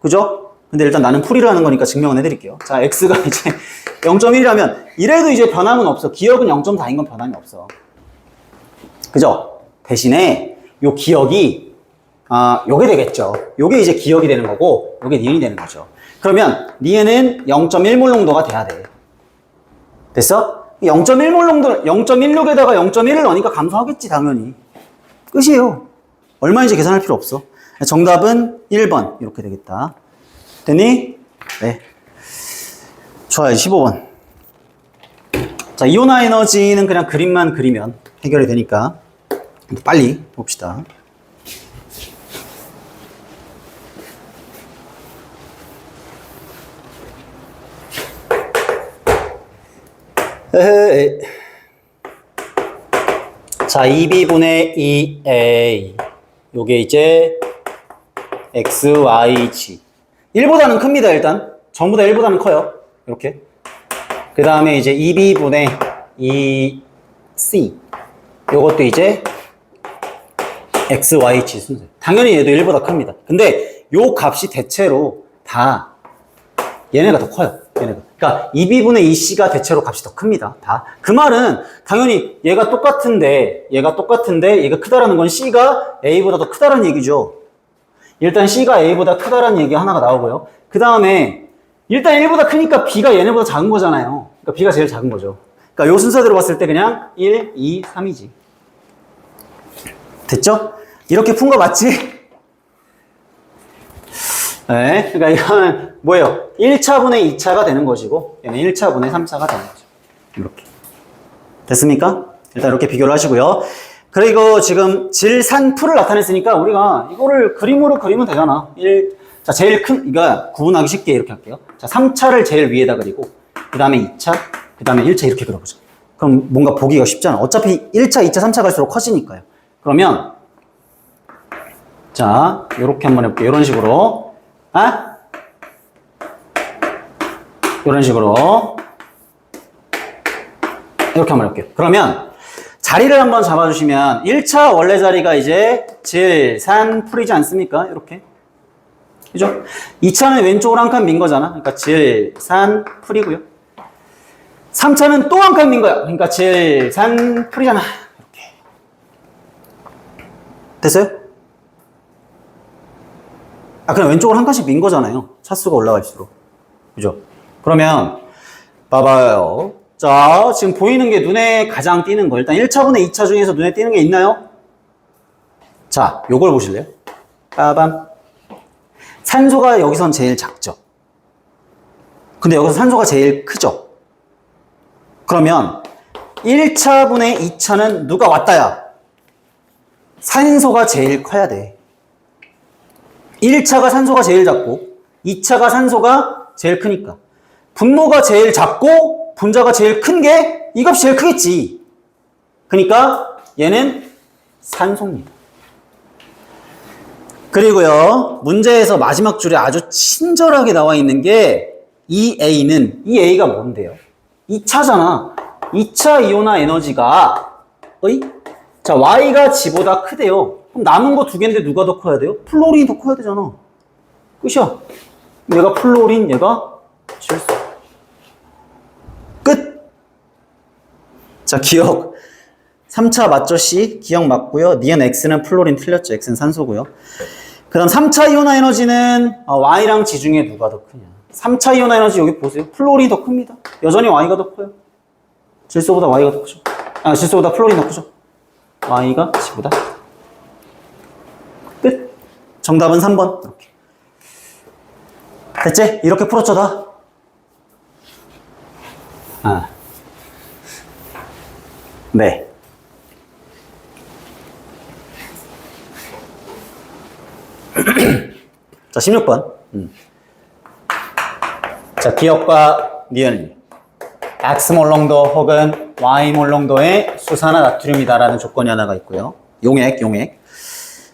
S1: 그죠? 근데 일단 나는 풀이를 하는 거니까 증명은 해드릴게요. 자, x가 이제 0.1이라면 이래도 이제 변함은 없어. 기억은 0.4인 건 변함이 없어. 그죠? 대신에 요 기억이 요게 되겠죠. 요게 이제 기억이 되는 거고, 요게 니은이 되는 거죠. 그러면 니은은 0.1몰 농도가 돼야 돼. 됐어? 0.1몰 농도, 0.16에다가 0.1을 넣으니까 감소하겠지, 당연히. 끝이에요. 얼마인지 계산할 필요 없어. 정답은 1번. 이렇게 되겠다. 됐니? 네. 좋아요. 15번. 자, 이온화 에너지는 그냥 그림만 그리면 해결이 되니까 빨리 봅시다. 자, 2b분의 2a. 요게 이제 x, y, g. 1보다는 큽니다, 일단. 전부 다 1보다는 커요. 이렇게. 그 다음에 이제 2b분의 2c. 요것도 이제 x, y, g 순서. 당연히 얘도 1보다 큽니다. 근데 요 값이 대체로 다 얘네가 더 커요. 얘네가. 그러니까 2b분의 2c가 대체로 값이 더 큽니다. 다. 그 말은 당연히 얘가 똑같은데 얘가 크다라는 건 c가 a보다 더 크다라는 얘기죠. 일단 c가 a보다 크다라는 얘기 하나가 나오고요. 그 다음에 일단 1보다 크니까 b가 얘네보다 작은 거잖아요. 그러니까 b가 제일 작은 거죠. 그러니까 요 순서대로 봤을 때 그냥 1, 2, 3이지. 됐죠? 이렇게 푼 거 맞지? 네, 그러니까 이거는 뭐예요? 1차분의 2차가 되는 것이고 얘는 1차분의 3차가 되는 거죠. 이렇게. 됐습니까? 일단 이렇게 비교를 하시고요. 그리고 지금 질, 산, 풀을 나타냈으니까 우리가 이거를 그림으로 그리면 되잖아. 자, 제일 큰, 이거 구분하기 쉽게 이렇게 할게요. 자, 3차를 제일 위에다 그리고 그 다음에 2차, 그 다음에 1차 이렇게 그려보자. 그럼 뭔가 보기가 쉽잖아. 어차피 1차, 2차, 3차 갈수록 커지니까요. 그러면 자, 요렇게 한번 해볼게요. 이런 식으로. 이런 식으로 이렇게 한번 해볼게요. 그러면 자리를 한번 잡아주시면 1차 원래 자리가 이제 질, 산, 풀이지 않습니까? 이렇게. 그죠? 2차는 왼쪽으로 한 칸 민 거잖아. 그러니까 질, 산, 풀이고요. 3차는 또 한 칸 민 거야. 그러니까 질, 산, 풀이잖아. 이렇게. 됐어요? 그냥 왼쪽으로 한 칸씩 민 거잖아요. 차수가 올라갈수록. 그죠? 그러면, 봐봐요. 자, 지금 보이는 게 눈에 가장 띄는 거. 일단 1차분의 2차 중에서 눈에 띄는 게 있나요? 자, 요걸 보실래요? 빠밤. 산소가 여기선 제일 작죠. 근데 여기서 산소가 제일 크죠. 그러면 1차분의 2차는 누가 왔다야? 산소가 제일 커야 돼. 1차가 산소가 제일 작고 2차가 산소가 제일 크니까 분모가 제일 작고 분자가 제일 큰 게 이 값이 제일 크겠지. 그러니까 얘는 산소입니다. 그리고요, 문제에서 마지막 줄에 아주 친절하게 나와 있는 게 이 A가 뭔데요? 2차잖아. 2차 이온화 에너지가 자, Y가 G보다 크대요. 그럼 남은 거 두 개인데 누가 더 커야 돼요? 플로린이 더 커야 되잖아. 끝이야. 얘가 플로린, 얘가 질소. 끝! 자, 기억. 3차 맞죠, C? 기억 맞고요. 니은 X는 플로린 틀렸죠. X는 산소고요. 그 다음 3차 이온화 에너지는 Y랑 G 중에 누가 더 크냐. 3차 이온화 에너지 여기 보세요. 플로린이 더 큽니다. 여전히 Y가 더 커요. 질소보다 Y가 더 크죠. 질소보다 플로린 더 크죠. Y가 G보다. 끝. 정답은 3번. 이렇게. 됐지? 이렇게 풀었죠, 다? 네. 자, 16번. 자, 기억과 니은. X몰 농도 혹은 Y몰 농도의 수산화 나트륨이다라는 조건이 하나가 있고요. 용액.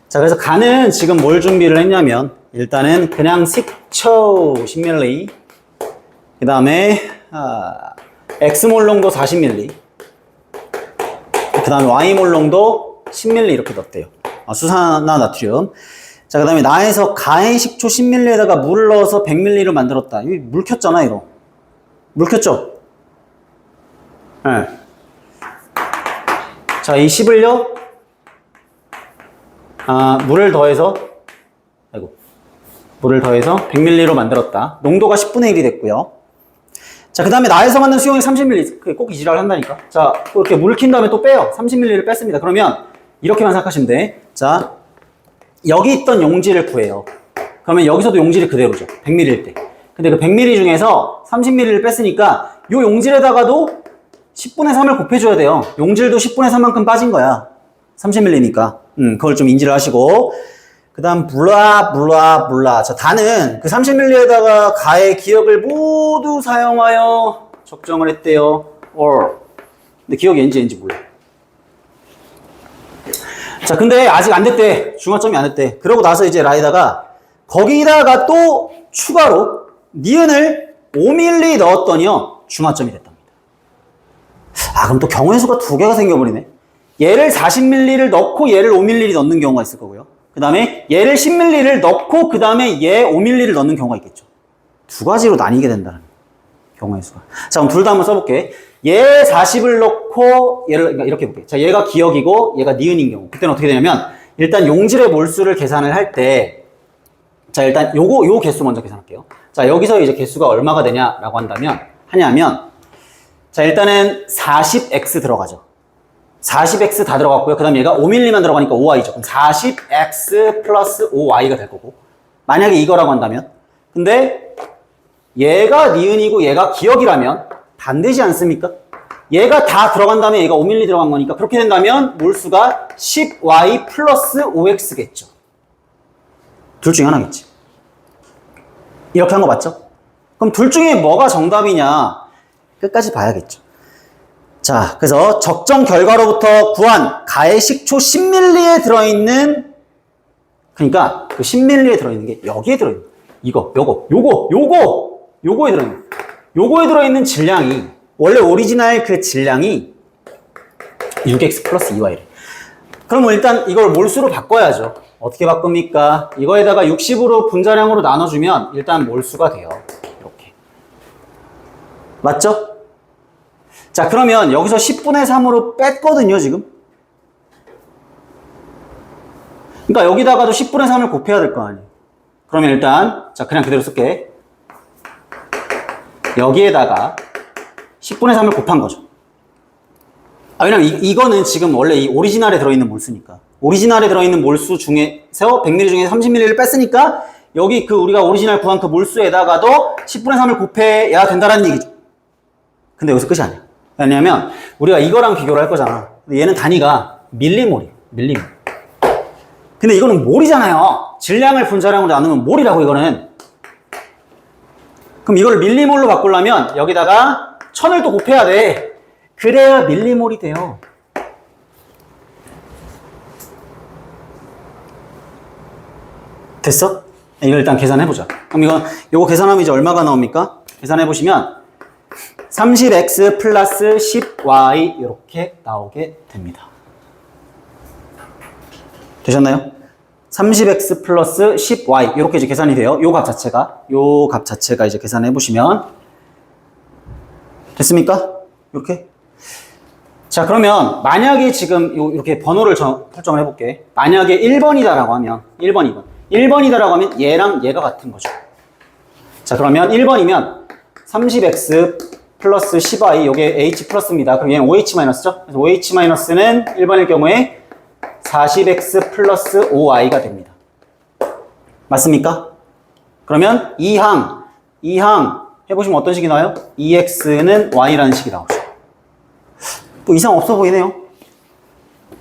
S1: 자, 그래서 간은 지금 뭘 준비를 했냐면, 일단은 그냥 식초 10ml, 그 다음에, X몰 농도 40ml, 그 다음에 Y몰 농도 10ml 이렇게 넣었대요. 수산화 나트륨. 자, 그 다음에 나에서 가해 식초 10ml에다가 물을 넣어서 100ml를 만들었다. 이거 물 켰잖아, 이거. 물 켰죠? 네. 자, 이 10을요. 물을 더해서 100ml로 만들었다. 농도가 10분의 1이 됐고요. 자, 그 다음에 나에서 만든 수용액 30ml. 꼭 이 지랄을 한다니까. 자, 또 이렇게 물 킨 다음에 또 빼요. 30ml를 뺐습니다. 그러면 이렇게만 생각하시면 돼. 자, 여기 있던 용지를 구해요. 그러면 여기서도 용질이 그대로죠. 100ml일 때. 근데 그 100ml 중에서 30ml를 뺐으니까 요 용질에다가도 10분의 3을 곱해줘야 돼요. 용질도 10분의 3만큼 빠진 거야. 30ml니까. 그걸 좀 인지를 하시고. 그 다음, 블라. 자, 다는 그 30ml에다가 가의 기억을 모두 사용하여 적정을 했대요. 근데 기억이 N지 몰라. 자, 근데 아직 안 됐대. 중화점이 안 됐대. 그러고 나서 이제 라이다가 거기다가 또 추가로 니은을 5ml 넣었더니요. 중화점이 됐답니다. 그럼 또 경우의 수가 두 개가 생겨버리네. 얘를 40ml를 넣고 얘를 5ml 넣는 경우가 있을 거고요. 그 다음에 얘를 10ml를 넣고 그 다음에 얘 5ml를 넣는 경우가 있겠죠. 두 가지로 나뉘게 된다는 경우의 수가. 자, 그럼 둘 다 한번 써볼게. 얘 40을 넣고 얘를 그러니까 이렇게 볼게. 자, 얘가 기억이고 얘가 니은인 경우. 그때는 어떻게 되냐면 일단 용질의 몰수를 계산을 할 때 자, 일단 요 개수 먼저 계산할게요. 자, 여기서 이제 개수가 얼마가 되냐라고 하냐면 자, 일단은 40x 들어가죠. 40x 다 들어갔고요. 그 다음에 얘가 5mm만 들어가니까 5y죠. 그럼 40x 플러스 5y가 될 거고. 만약에 이거라고 한다면. 근데 얘가 니은이고 얘가 기억이라면 반대지 않습니까? 얘가 다 들어간 다음에 얘가 5mm 들어간 거니까 그렇게 된다면 몰수가 10y 플러스 5x겠죠. 둘 중에 하나겠지. 이렇게 한 거 맞죠? 그럼 둘 중에 뭐가 정답이냐? 끝까지 봐야겠죠. 자, 그래서 적정 결과로부터 구한 가의 식초 10ml에 들어있는 그러니까 그 10ml에 들어있는 게 여기에 들어있는 요거에 들어있는 요거에 들어있는 질량이 원래 오리지널 그 질량이 6x 플러스 2y래. 그럼 일단 이걸 몰수로 바꿔야죠. 어떻게 바꿉니까? 이거에다가 60으로 분자량으로 나눠주면 일단 몰수가 돼요. 이렇게. 맞죠? 자, 그러면 여기서 10분의 3으로 뺐거든요, 지금. 그러니까 여기다가도 10분의 3을 곱해야 될 거 아니에요. 그러면 일단 자, 그냥 그대로 쓸게. 여기에다가 10분의 3을 곱한 거죠. 왜냐면 이거는 지금 원래 이 오리지널에 들어있는 몰수니까. 오리지널에 들어있는 몰수 중에서 100ml 중에 30ml를 뺐으니까 여기 그 우리가 오리지널 구한 그 몰수에다가도 10분의 3을 곱해야 된다는 얘기죠. 근데 여기서 끝이 아니야. 왜냐면 우리가 이거랑 비교를 할 거잖아. 얘는 단위가 밀리몰이에요. 밀리몰. 근데 이거는 몰이잖아요. 질량을 분자량으로 나누면 몰이라고 이거는. 그럼 이걸 밀리몰로 바꾸려면 여기다가 1000을 또 곱해야 돼. 그래야 밀리몰이 돼요. 됐어? 이걸 일단 계산해보자. 그럼 요거 계산하면 이제 얼마가 나옵니까? 계산해보시면 30x 플러스 10y 이렇게 나오게 됩니다. 되셨나요? 30x 플러스 10y 이렇게 이제 계산이 돼요. 요 값 자체가 이제 계산해 보시면 됐습니까? 이렇게. 자, 그러면 만약에 지금 이렇게 번호를 설정을 해볼게. 만약에 1번이다라고 하면 1번, 2번. 1번이다라고 하면 얘랑 얘가 같은 거죠. 자, 그러면 1번이면 30x 플러스 10y, 요게 h 플러스입니다. 그럼 얘는 5h 마이너스죠? 그래서 5h 마이너스는 1번일 경우에 40x 플러스 5y가 됩니다. 맞습니까? 그러면 2항 해보시면 어떤 식이 나와요? 2x는 y라는 식이 나오죠. 뭐 이상 없어 보이네요.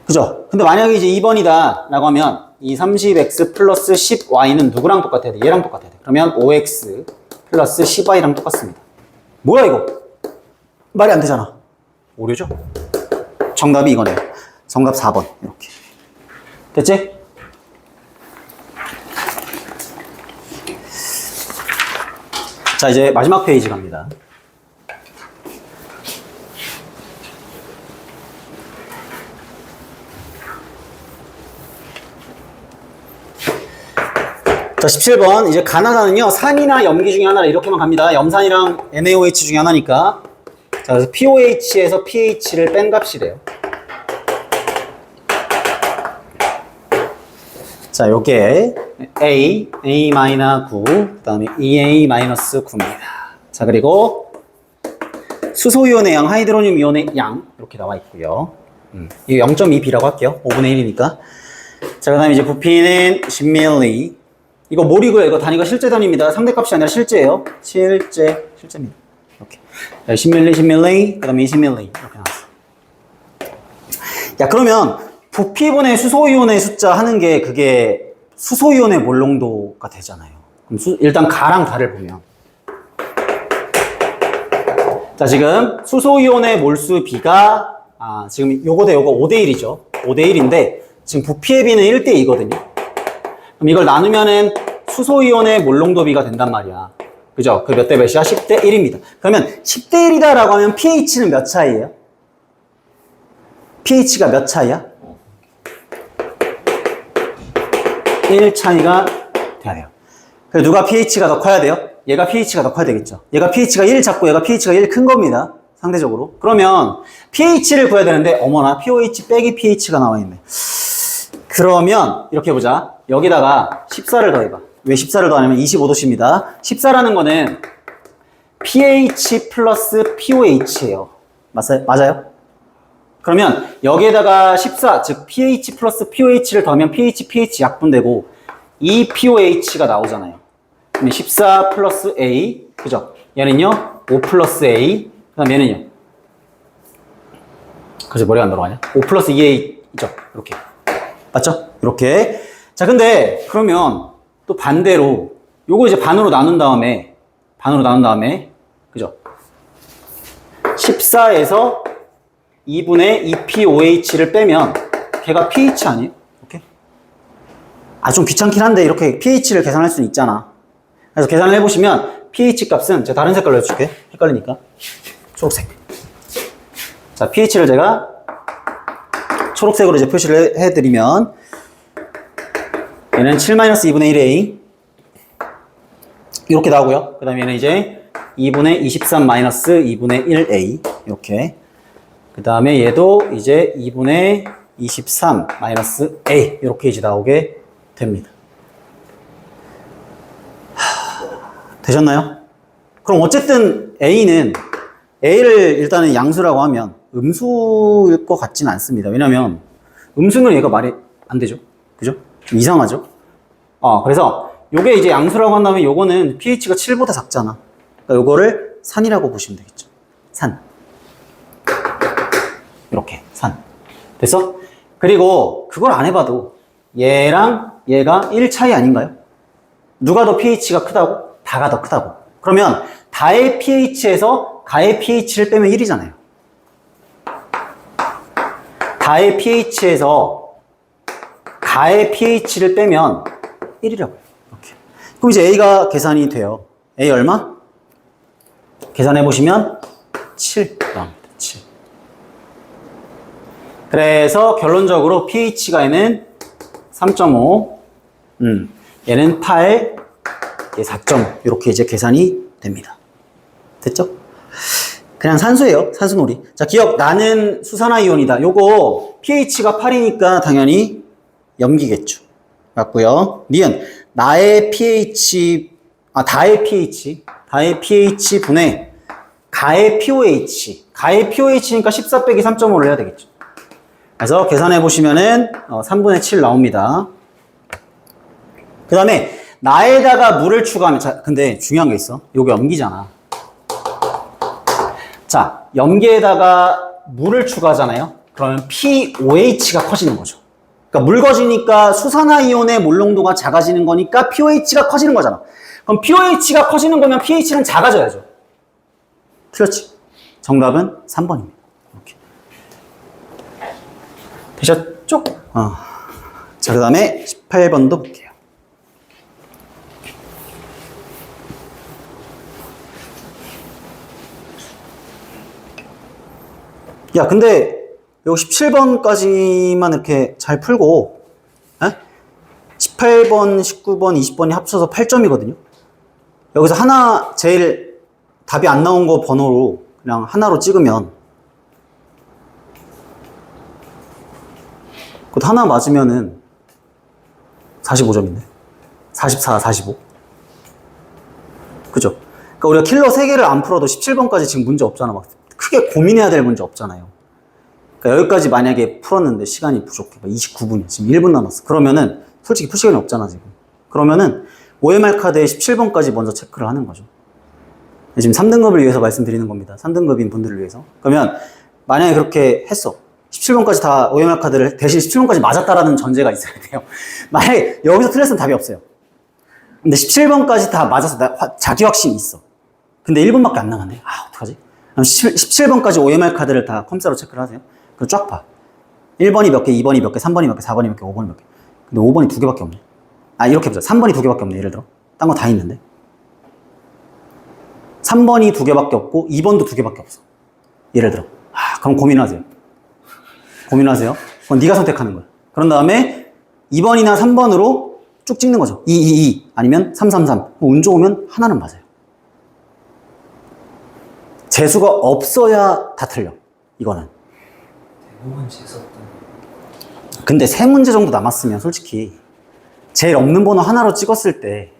S1: 그죠? 근데 만약에 이제 2번이다 라고 하면 이 30x 플러스 10y는 누구랑 똑같아야 돼? 얘랑 똑같아야 돼. 그러면 5x 플러스 10y랑 똑같습니다. 뭐야 이거? 말이 안 되잖아. 오류죠? 정답이 이거네요. 정답 4번 이렇게. 됐지? 자, 이제 마지막 페이지 갑니다. 자, 17번. 이제 가나다는요, 산이나 염기 중에 하나라 이렇게만 갑니다. 염산이랑 NaOH 중에 하나니까. 자, 그래서 POH에서 pH를 뺀 값이래요. 자, 요게 A 마이너스 9, 그 다음에 EA 마이너스 9입니다. 자, 그리고 수소이온의 양, 하이드로늄 이온의 양 이렇게 나와 있고요. 이거 0.2B라고 할게요. 5분의 1이니까. 자, 그 다음에 이제 부피는 10ml. 이거 몰이고요. 이거 단위가 실제 단위입니다. 상대값이 아니라 실제예요. 실제입니다. 이렇게. 10ml, 10ml, 그 다음에 20ml 이렇게 나왔어. 야, 그러면 부피분의 수소이온의 숫자 하는 게 그게 수소이온의 몰농도가 되잖아요. 그럼 일단 가랑 다를 보면. 자, 지금 수소이온의 몰수 B가 지금 요거 대 요거 5대1이죠. 5대1인데 지금 부피의 B는 1대2거든요. 그럼 이걸 나누면은 수소이온의 몰농도 B가 된단 말이야. 그죠? 그 몇 대 몇이야? 10대1입니다. 그러면 10대1이다 라고 하면 pH는 몇 차이예요? pH가 몇 차이야? 1 차이가 돼야 돼요. 그래서 누가 pH가 더 커야 돼요? 얘가 pH가 더 커야 되겠죠. 얘가 pH가 1 작고 얘가 pH가 1 큰 겁니다. 상대적으로. 그러면 pH를 구해야 되는데 어머나 pOH 빼기 pH가 나와 있네. 그러면 이렇게 해보자. 여기다가 14를 더해봐. 왜 14를 더하냐면 25도씨입니다. 14라는 거는 pH 플러스 pOH예요. 맞아요? 그러면 여기에다가 14, 즉 pH 플러스 pOH를 더하면 pH 약분되고 이 pOH가 나오잖아요. 그러면 14 플러스 A, 그죠? 얘는요 5 플러스 A, 그 다음 얘는요 그래서 머리가 안 돌아가냐? 5 플러스 2A죠. 이렇게 맞죠? 이렇게. 자, 근데 그러면 또 반대로 요거 이제 반으로 나눈 다음에 그죠? 14에서 2분의 2pOH를 빼면 걔가 pH 아니에요? 이렇게? 좀 귀찮긴 한데 이렇게 pH를 계산할 수는 있잖아. 그래서 계산을 해보시면 pH 값은 제가 다른 색깔로 해줄게. 헷갈리니까. 초록색. 자, pH를 제가 초록색으로 이제 표시를 해드리면 얘는 7-2분의 1A 이렇게 나오고요. 그 다음에 얘는 이제 2분의 23-2분의 1A 이렇게. 그 다음에 얘도 이제 2분의 23-A 이렇게 이제 나오게 됩니다. 되셨나요? 그럼 어쨌든 A를 일단은 양수라고 하면 음수일 것 같지는 않습니다. 왜냐면 음수는 얘가 말이 안 되죠. 그죠? 좀 이상하죠? 그래서 요게 이제 양수라고 한다면 요거는 pH가 7보다 작잖아. 그러니까 요거를 산이라고 보시면 되겠죠. 산. 이렇게 산. 됐어? 그리고 그걸 안 해봐도 얘랑 얘가 1 차이 아닌가요? 누가 더 pH가 크다고? 다가 더 크다고. 그러면 다의 pH에서 가의 pH를 빼면 1이잖아요. 다의 pH에서 가의 pH를 빼면 1이라고요. 이렇게. 그럼 이제 A가 계산이 돼요. A 얼마? 계산해보시면 7 나옵니다. 7. 그래서 결론적으로 pH가 얘는 3.5, 얘는 8, 얘 4.5 이렇게 이제 계산이 됩니다. 됐죠? 그냥 산수예요. 산수놀이. 자, 기억. 나는 수산화이온이다. 요거 pH가 8이니까 당연히 염기겠죠. 맞고요. 니은 나의 pH, 다의 pH 분의 가의 pOH. 가의 pOH니까 14 빼기 3.5를 해야 되겠죠. 그래서 계산해 보시면은 3분의 7 나옵니다. 그 다음에 나에다가 물을 추가하면, 자, 근데 중요한 게 있어. 요게 염기잖아. 자, 염기에다가 물을 추가하잖아요. 그러면 pOH가 커지는 거죠. 그러니까 묽어지니까 수산화이온의 몰농도가 작아지는 거니까 pOH가 커지는 거잖아. 그럼 pOH가 커지는 거면 pH는 작아져야죠. 그렇지. 정답은 3번입니다. 이렇게. 되셨죠? 자, 그 다음에 18번도 볼게요. 야, 근데 요 17번까지만 이렇게 잘 풀고 18번, 19번, 20번이 합쳐서 8점이거든요. 여기서 하나 제일 답이 안 나온 거 번호로 그냥 하나로 찍으면 그것도 하나 맞으면은 45점인데. 44, 45. 그죠? 그러니까 우리가 킬러 3개를 안 풀어도 17번까지 지금 문제 없잖아. 막 크게 고민해야 될 문제 없잖아요. 그러니까 여기까지 만약에 풀었는데 시간이 부족해. 29분이야. 지금 1분 남았어. 그러면은 솔직히 풀 시간이 없잖아, 지금. 그러면은 OMR 카드에 17번까지 먼저 체크를 하는 거죠. 지금 3등급을 위해서 말씀드리는 겁니다. 3등급인 분들을 위해서. 그러면 만약에 그렇게 했어. 17번까지 다 OMR 카드를 대신 17번까지 맞았다라는 전제가 있어야 돼요. 만약에 여기서 틀렸으면 답이 없어요. 근데 17번까지 다 맞아서 자기 확신이 있어. 근데 1분밖에 안 남았네. 아, 어떡하지? 그럼 17번까지 OMR 카드를 다 컴퓨터로 체크를 하세요. 그럼 쫙 봐. 1번이 몇 개, 2번이 몇 개, 3번이 몇 개, 4번이 몇 개, 5번이 몇 개. 근데 5번이 2개밖에 없네. 아, 이렇게 보자. 3번이 2개밖에 없네. 예를 들어. 딴 거 다 있는데. 3번이 2개밖에 없고 2번도 2개밖에 없어. 예를 들어. 아, 그럼 고민하세요. 고민하세요. 그건 네가 선택하는 거야. 그런 다음에 2번이나 3번으로 쭉 찍는 거죠. 2, 2, 2 아니면 3, 3, 3. 운 좋으면 하나는 맞아요. 재수가 없어야 다 틀려. 이거는.
S2: 대부분 재수없다.
S1: 근데 3문제 정도 남았으면 솔직히 제일 없는 번호 하나로 찍었을 때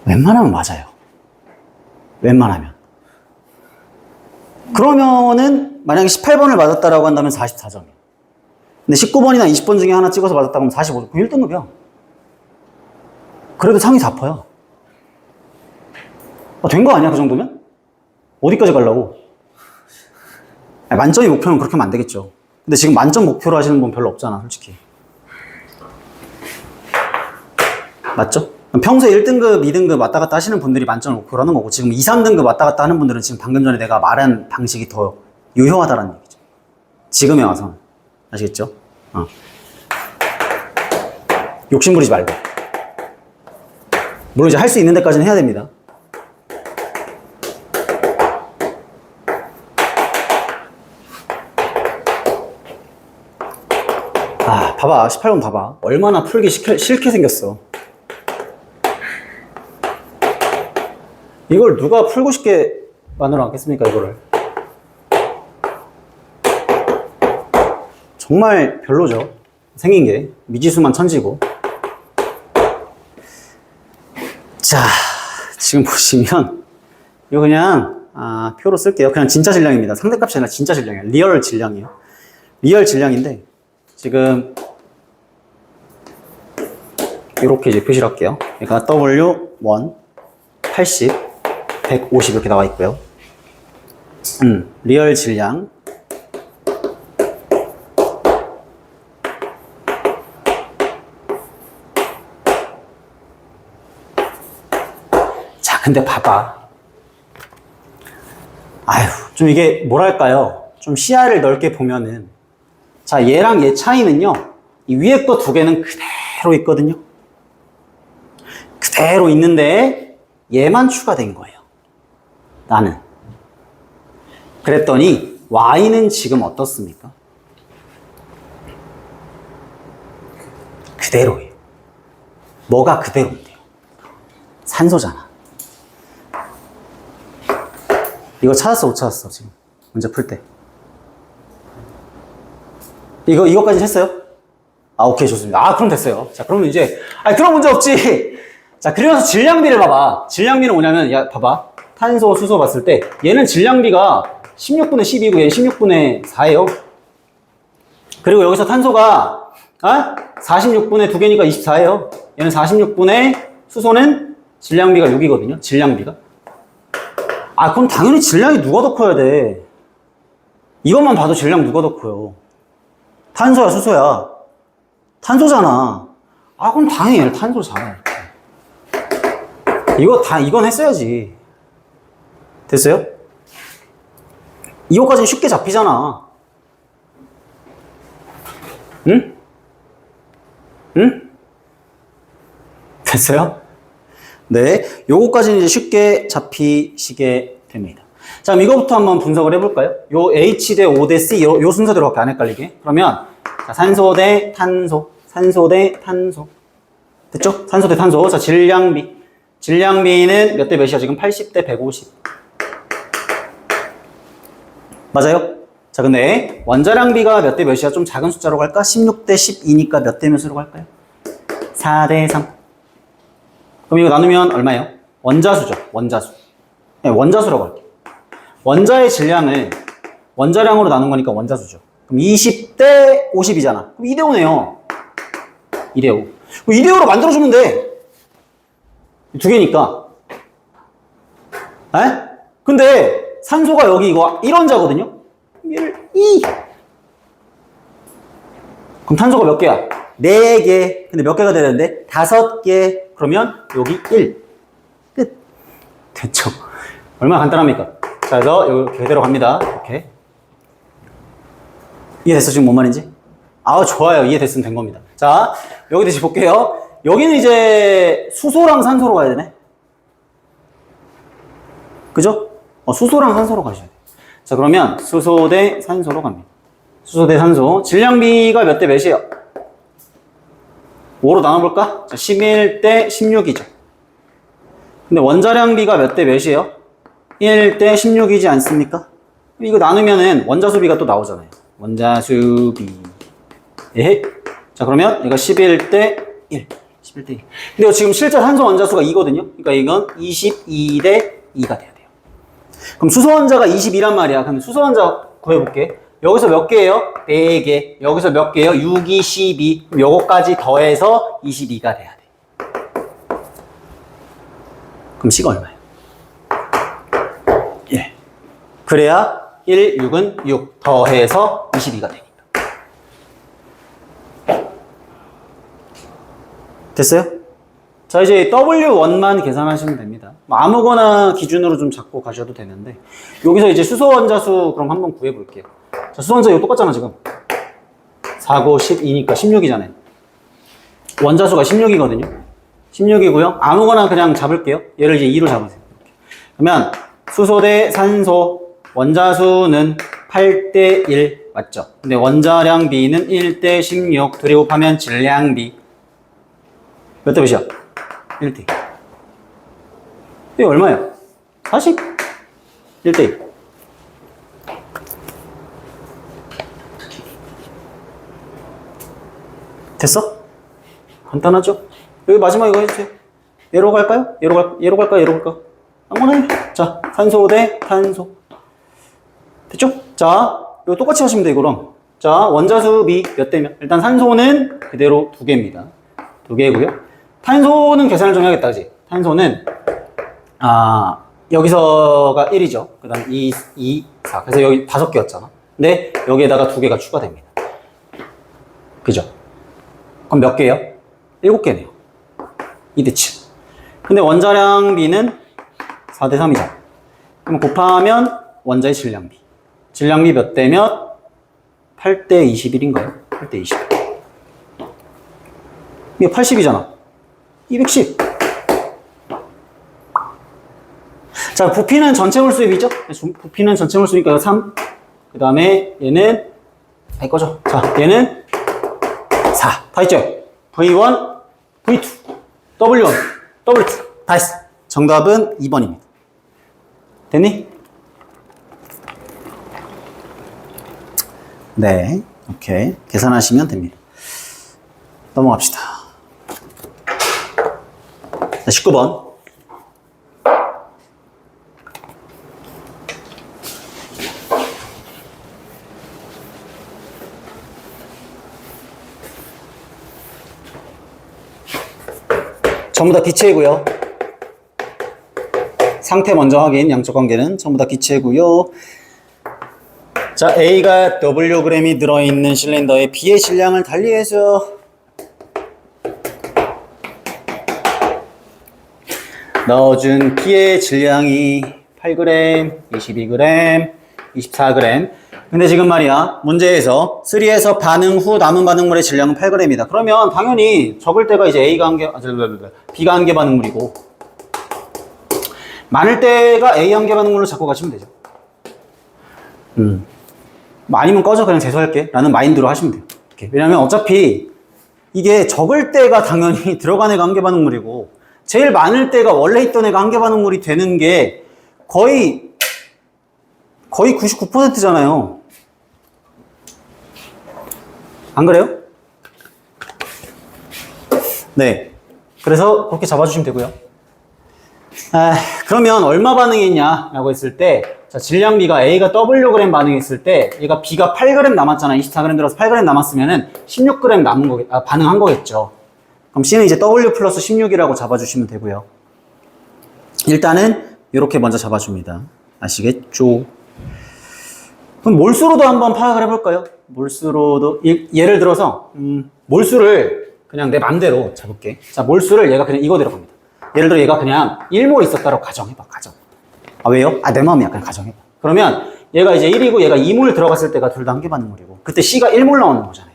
S1: 웬만하면 맞아요. 웬만하면. 그러면은 만약에 18번을 맞았다라고 한다면 44점이에요. 근데 19번이나 20번 중에 하나 찍어서 맞았다고 하면 45점. 그럼 1등급이야. 그래도 상위 4%야. 아, 된 거 아니야, 그 정도면? 어디까지 가려고? 아니, 만점이 목표는 그렇게 하면 안 되겠죠. 근데 지금 만점 목표로 하시는 분 별로 없잖아, 솔직히. 맞죠? 평소에 1등급, 2등급 왔다 갔다 하시는 분들이 만점을 목표로 하는 거고, 지금 2, 3등급 왔다 갔다 하는 분들은 지금 방금 전에 내가 말한 방식이 더 유효하다는 얘기죠. 지금에 와서는. 아시겠죠? 욕심 부리지 말고. 물론 이제 할 수 있는 데까지는 해야 됩니다. 아, 봐봐. 18번 봐봐. 얼마나 풀기 싫게 생겼어. 이걸 누가 풀고 싶게 만들어 놨겠습니까, 이거를. 정말 별로죠. 생긴 게. 미지수만 천지고. 자, 지금 보시면, 이거 그냥, 표로 쓸게요. 그냥 진짜 질량입니다. 상대값이 아니라 진짜 질량이에요. 리얼 질량이에요. 리얼 질량인데, 지금, 이렇게 이제 표시를 할게요. 그러니까 W1, 80, 150 이렇게 나와 있고요. 리얼 질량. 자, 근데 봐봐. 아휴, 좀 이게 뭐랄까요? 좀 시야를 넓게 보면은, 자, 얘랑 얘 차이는요, 이 위에 거 2개는 그대로 있거든요. 그대로 있는데, 얘만 추가된 거예요. 나는. 그랬더니 Y는 지금 어떻습니까? 그대로예요. 뭐가 그대로인데요? 산소잖아. 이거 찾았어, 못 찾았어, 지금? 문제 풀 때. 이거까지 했어요? 아, 오케이, 좋습니다. 아, 그럼 됐어요. 자, 그러면 이제, 그런 문제 없지. 자, 그러면서 질량비를 봐봐. 질량비는 뭐냐면, 야, 봐봐. 탄소, 수소 봤을 때 얘는 질량비가 16분의 12고 얘는 16분의 4예요. 그리고 여기서 탄소가 46분의 2개니까 24예요. 얘는 46분의 수소는 질량비가 6이거든요. 질량비가. 그럼 당연히 질량이 누가 더 커야 돼. 이것만 봐도 질량 누가 더 커요. 탄소야, 수소야. 탄소잖아. 그럼 당연히 얘는 탄소잖아. 이건 했어야지. 됐어요? 이거까지는 쉽게 잡히잖아. 응? 응? 됐어요? 네. 요거까지는 이제 쉽게 잡히시게 됩니다. 자, 그럼 이거부터 한번 분석을 해볼까요? 요 H 대 O 대 C, 요 순서대로밖에 안 헷갈리게. 그러면, 자, 산소 대 탄소, 산소 대 탄소. 됐죠? 산소 대 탄소. 자, 질량비. 질량비는 몇 대 몇이야? 지금 80 대 150. 맞아요? 자, 근데 원자량비가 몇 대 몇이야? 좀 작은 숫자로 갈까? 16 대 12니까 몇 대 몇으로 갈까요? 4대 3. 그럼 이거 나누면 얼마예요? 원자수죠. 원자수. 네, 원자수라고 할게요. 원자의 질량을 원자량으로 나눈 거니까 원자수죠. 그럼 20대 50이잖아. 그럼 2대 5네요. 2대 5. 2대 5로 만들어주면 돼. 두 개니까. 에? 근데 산소가 여기 이거 1원자거든요? 1, 2. 그럼 탄소가 몇 개야? 4개. 근데 몇 개가 돼야 되는데? 5개. 그러면 여기 1. 끝. 됐죠? 얼마나 간단합니까? 자, 그래서 여기 그대로 갑니다. 이렇게. 이해됐어? 지금 뭔 말인지? 아, 좋아요. 이해됐으면 된 겁니다. 자, 여기 다시 볼게요. 여기는 이제 수소랑 산소로 가야 되네. 그죠? 수소랑 산소로 가셔야 돼요. 자, 그러면 수소 대 산소로 갑니다. 수소 대 산소. 질량비가 몇 대 몇이에요? 5로 나눠볼까? 자, 11 대 16이죠. 근데 원자량비가 몇 대 몇이에요? 1 대 16이지 않습니까? 이거 나누면은 원자수비가 또 나오잖아요. 원자수비. 예. 자, 그러면 이거 11 대 1. 11 대 1. 근데 지금 실제 산소 원자수가 2거든요. 그러니까 이건 22 대 2가 돼야 돼요. 그럼 수소 원자가 22란 말이야. 그럼 수소 원자 구해볼게. 여기서 몇 개예요? 4개. 여기서 몇 개예요? 6, 2, 12. 그럼 요거까지 더해서 22가 돼야 돼. 그럼 C가 얼마예요? 예. 그래야 1, 6은 6 더해서 22가 되니까. 됐어요? 자, 이제 W1만 계산하시면 됩니다. 아무거나 기준으로 좀 잡고 가셔도 되는데, 여기서 이제 수소 원자수 그럼 한번 구해볼게요. 자, 수소 원자 이거 똑같잖아, 지금. 4, 9, 12니까 16이잖아요. 원자수가 16이거든요. 16이고요. 아무거나 그냥 잡을게요. 얘를 이제 2로 잡으세요. 그러면 수소 대 산소 원자수는 8 대 1 맞죠? 근데 원자량 비는 1 대 16 둘이 곱하면 질량비 몇 대 몇이야? 1대 2. 이게 얼마예요? 40? 1대 2. 됐어? 간단하죠? 여기 마지막 이거 해주세요. 얘로 갈까요? 얘로 갈까요? 얘로 갈까요? 아무거나 해. 자, 산소 대 탄소. 됐죠? 자, 이거 똑같이 하시면 돼, 이거랑. 자, 원자수비 몇 대면? 일단 산소는 그대로 2개입니다. 2개고요. 탄소는 계산을 좀 해야겠다, 그지? 탄소는, 여기서가 1이죠. 그 다음에 2, 2, 4. 그래서 여기 5개였잖아. 근데 여기에다가 2개가 추가됩니다. 그죠? 그럼 몇 개예요? 7개네요. 2대 7. 근데 원자량비는 4대 3이잖아. 그럼 곱하면 원자의 질량비. 질량비 몇 대 몇? 8대 21인가요? 8대 20. 이게 80이잖아. 210. 자, 부피는 전체 몰수입이죠? 부피는 전체 몰수니까 3. 그 다음에 얘는, 꺼져. 자, 얘는 4. 다 있죠? V1, V2, W1, W2. 다 했어. 정답은 2번입니다. 됐니? 네. 오케이. 계산하시면 됩니다. 넘어갑시다. 자, 19번. 전부 다 기체고요. 상태 먼저 확인, 양적 관계는 전부 다 기체고요. 자, A가 Wg이 들어있는 실린더에 B의 질량을 달리해서 넣어준 B의 질량이 8g, 22g, 24g. 근데 지금 말이야, 문제에서 3에서 반응 후 남은 반응물의 질량은 8g이다. 그러면 당연히 적을 때가 이제 B가 한 개 반응물이고, 많을 때가 A 한 개 반응물로 잡고 가시면 되죠. 아니면 꺼져, 그냥 재수할게 라는 마인드로 하시면 돼요. 이렇게. 왜냐면 어차피 이게 적을 때가 당연히 들어간 애가 한 개 반응물이고, 제일 많을 때가 원래 있던 애가 한 개 반응물이 되는 게 거의 99%잖아요. 안 그래요? 네. 그래서 그렇게 잡아주시면 되고요. 그러면 얼마 반응했냐라고 했을 때, 자, 질량 B가 A가 Wg 반응했을 때, 얘가 B가 8g 남았잖아. 24g 들어서 8g 남았으면은 16g 반응한 거겠죠. 그럼 C는 이제 W 플러스 16이라고 잡아주시면 되고요. 일단은 이렇게 먼저 잡아줍니다. 아시겠죠? 그럼 몰수로도 한번 파악을 해볼까요? 몰수로도 예를 들어서 몰수를 그냥 내 맘대로 잡을게. 자, 몰수를 얘가 그냥 이거 들어갑니다. 예를 들어 얘가 그냥 1몰 있었다고 가정해봐. 가정. 아, 왜요? 아, 내 마음이야. 그냥 가정해봐. 그러면 얘가 이제 1이고 얘가 2몰 들어갔을 때가 둘 다 한 개 반응물이고 그때 C가 1몰 나오는 거잖아요.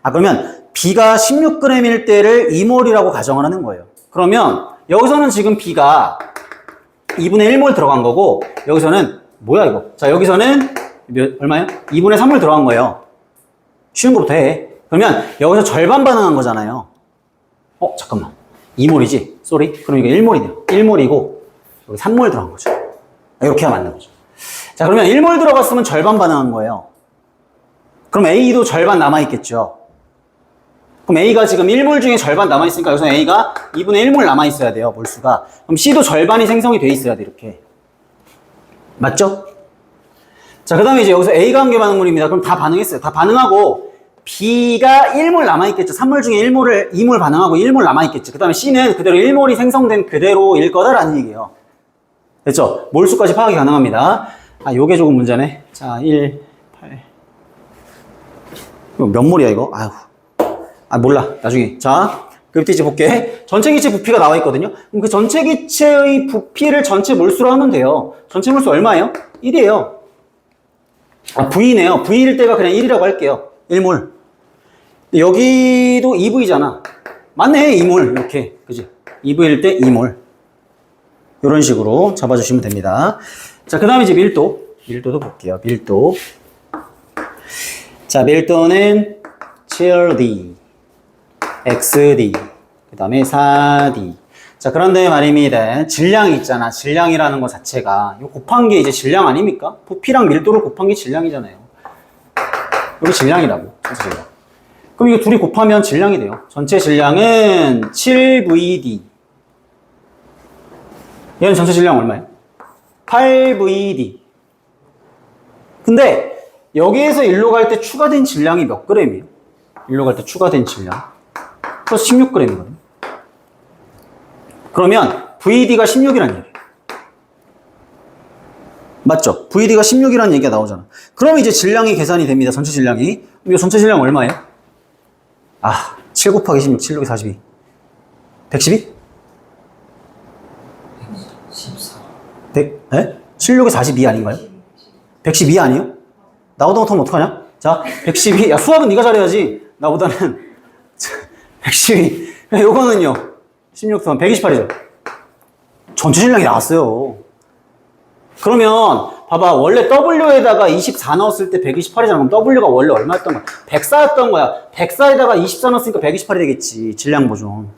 S1: 아, 그러면 B가 16g일 때를 2몰이라고 가정을 하는 거예요. 그러면 여기서는 지금 B가 2분의 1몰 들어간 거고 여기서는 뭐야 이거? 자, 여기서는 얼마예요? 2분의 3몰 들어간 거예요. 쉬운 거부터 해. 그러면 여기서 절반 반응한 거잖아요. 잠깐만. 2몰이지? 쏘리? 그럼 이거 1몰이네요. 1몰이고 여기 3몰 들어간 거죠. 이렇게 하면 맞는 거죠. 자, 그러면 1몰 들어갔으면 절반 반응한 거예요. 그럼 A도 절반 남아있겠죠. 그럼 A가 지금 1몰 중에 절반 남아있으니까 여기서 A가 2분의 1몰 남아있어야 돼요. 몰수가. 그럼 C도 절반이 생성이 돼 있어야 돼. 이렇게. 맞죠? 자, 그 다음에 이제 여기서 A가 한 개 반응물입니다. 그럼 다 반응했어요. 다 반응하고 B가 1몰 남아있겠죠. 3몰 중에 2몰 반응하고 1몰 남아있겠죠. 그 다음에 C는 그대로 1몰이 생성된 그대로일 거다라는 얘기예요. 됐죠? 몰수까지 파악이 가능합니다. 아, 요게 조금 문제네. 자, 1, 8. 이거 몇 몰이야, 이거? 아유. 아, 몰라. 나중에. 자, 그 밑에 이제 볼게. 전체 기체 부피가 나와 있거든요. 그럼 그 전체 기체의 부피를 전체 몰수로 하면 돼요. 전체 몰수 얼마예요? 1이에요. 아, V네요. V일 때가 그냥 1이라고 할게요. 1몰. 여기도 2V잖아. 맞네, 2몰. 이렇게. 그지? 2V일 때 2몰. 이런 식으로 잡아주시면 됩니다. 자, 그 다음에 이제 밀도. 밀도도 볼게요. 밀도. 자, 밀도는 7D, XD, 그 다음에 4D. 자, 그런데 말입니다. 질량이 있잖아. 질량이라는 것 자체가. 이거 곱한 게 이제 질량 아닙니까? 부피랑 밀도를 곱한 게 질량이잖아요. 여기 질량이라고. 전체 질량. 그럼 이거 둘이 곱하면 질량이 돼요. 전체 질량은 7VD. 얘는 전체 질량 얼마예요? 8VD. 근데 여기에서 일로 갈 때 추가된 질량이 몇 g이에요? 일로 갈 때 추가된 질량. 플러스 16g이거든요. 그러면 VD가 16이라는 얘기예요. 맞죠? VD가 16이라는 얘기가 나오잖아. 그럼 이제 질량이 계산이 됩니다. 전체 질량이. 이거 전체 질량 얼마예요? 아, 7 곱하기 16, 7 곱하기 42. 112?
S2: 114.
S1: 7 곱하기 42 아닌가요? 112 아니에요? 나보다 못하면 어떡하냐? 자, 112. 야, 수학은 네가 잘해야지. 나보다는. 112. 요거는요. 16 더하면 128이죠. 전체 질량이 나왔어요. 그러면 봐봐. 원래 W에다가 24 넣었을 때 128이잖아. 그럼 W가 원래 얼마였던 거야? 104였던 거야. 104에다가 24 넣었으니까 128이 되겠지. 질량 보존.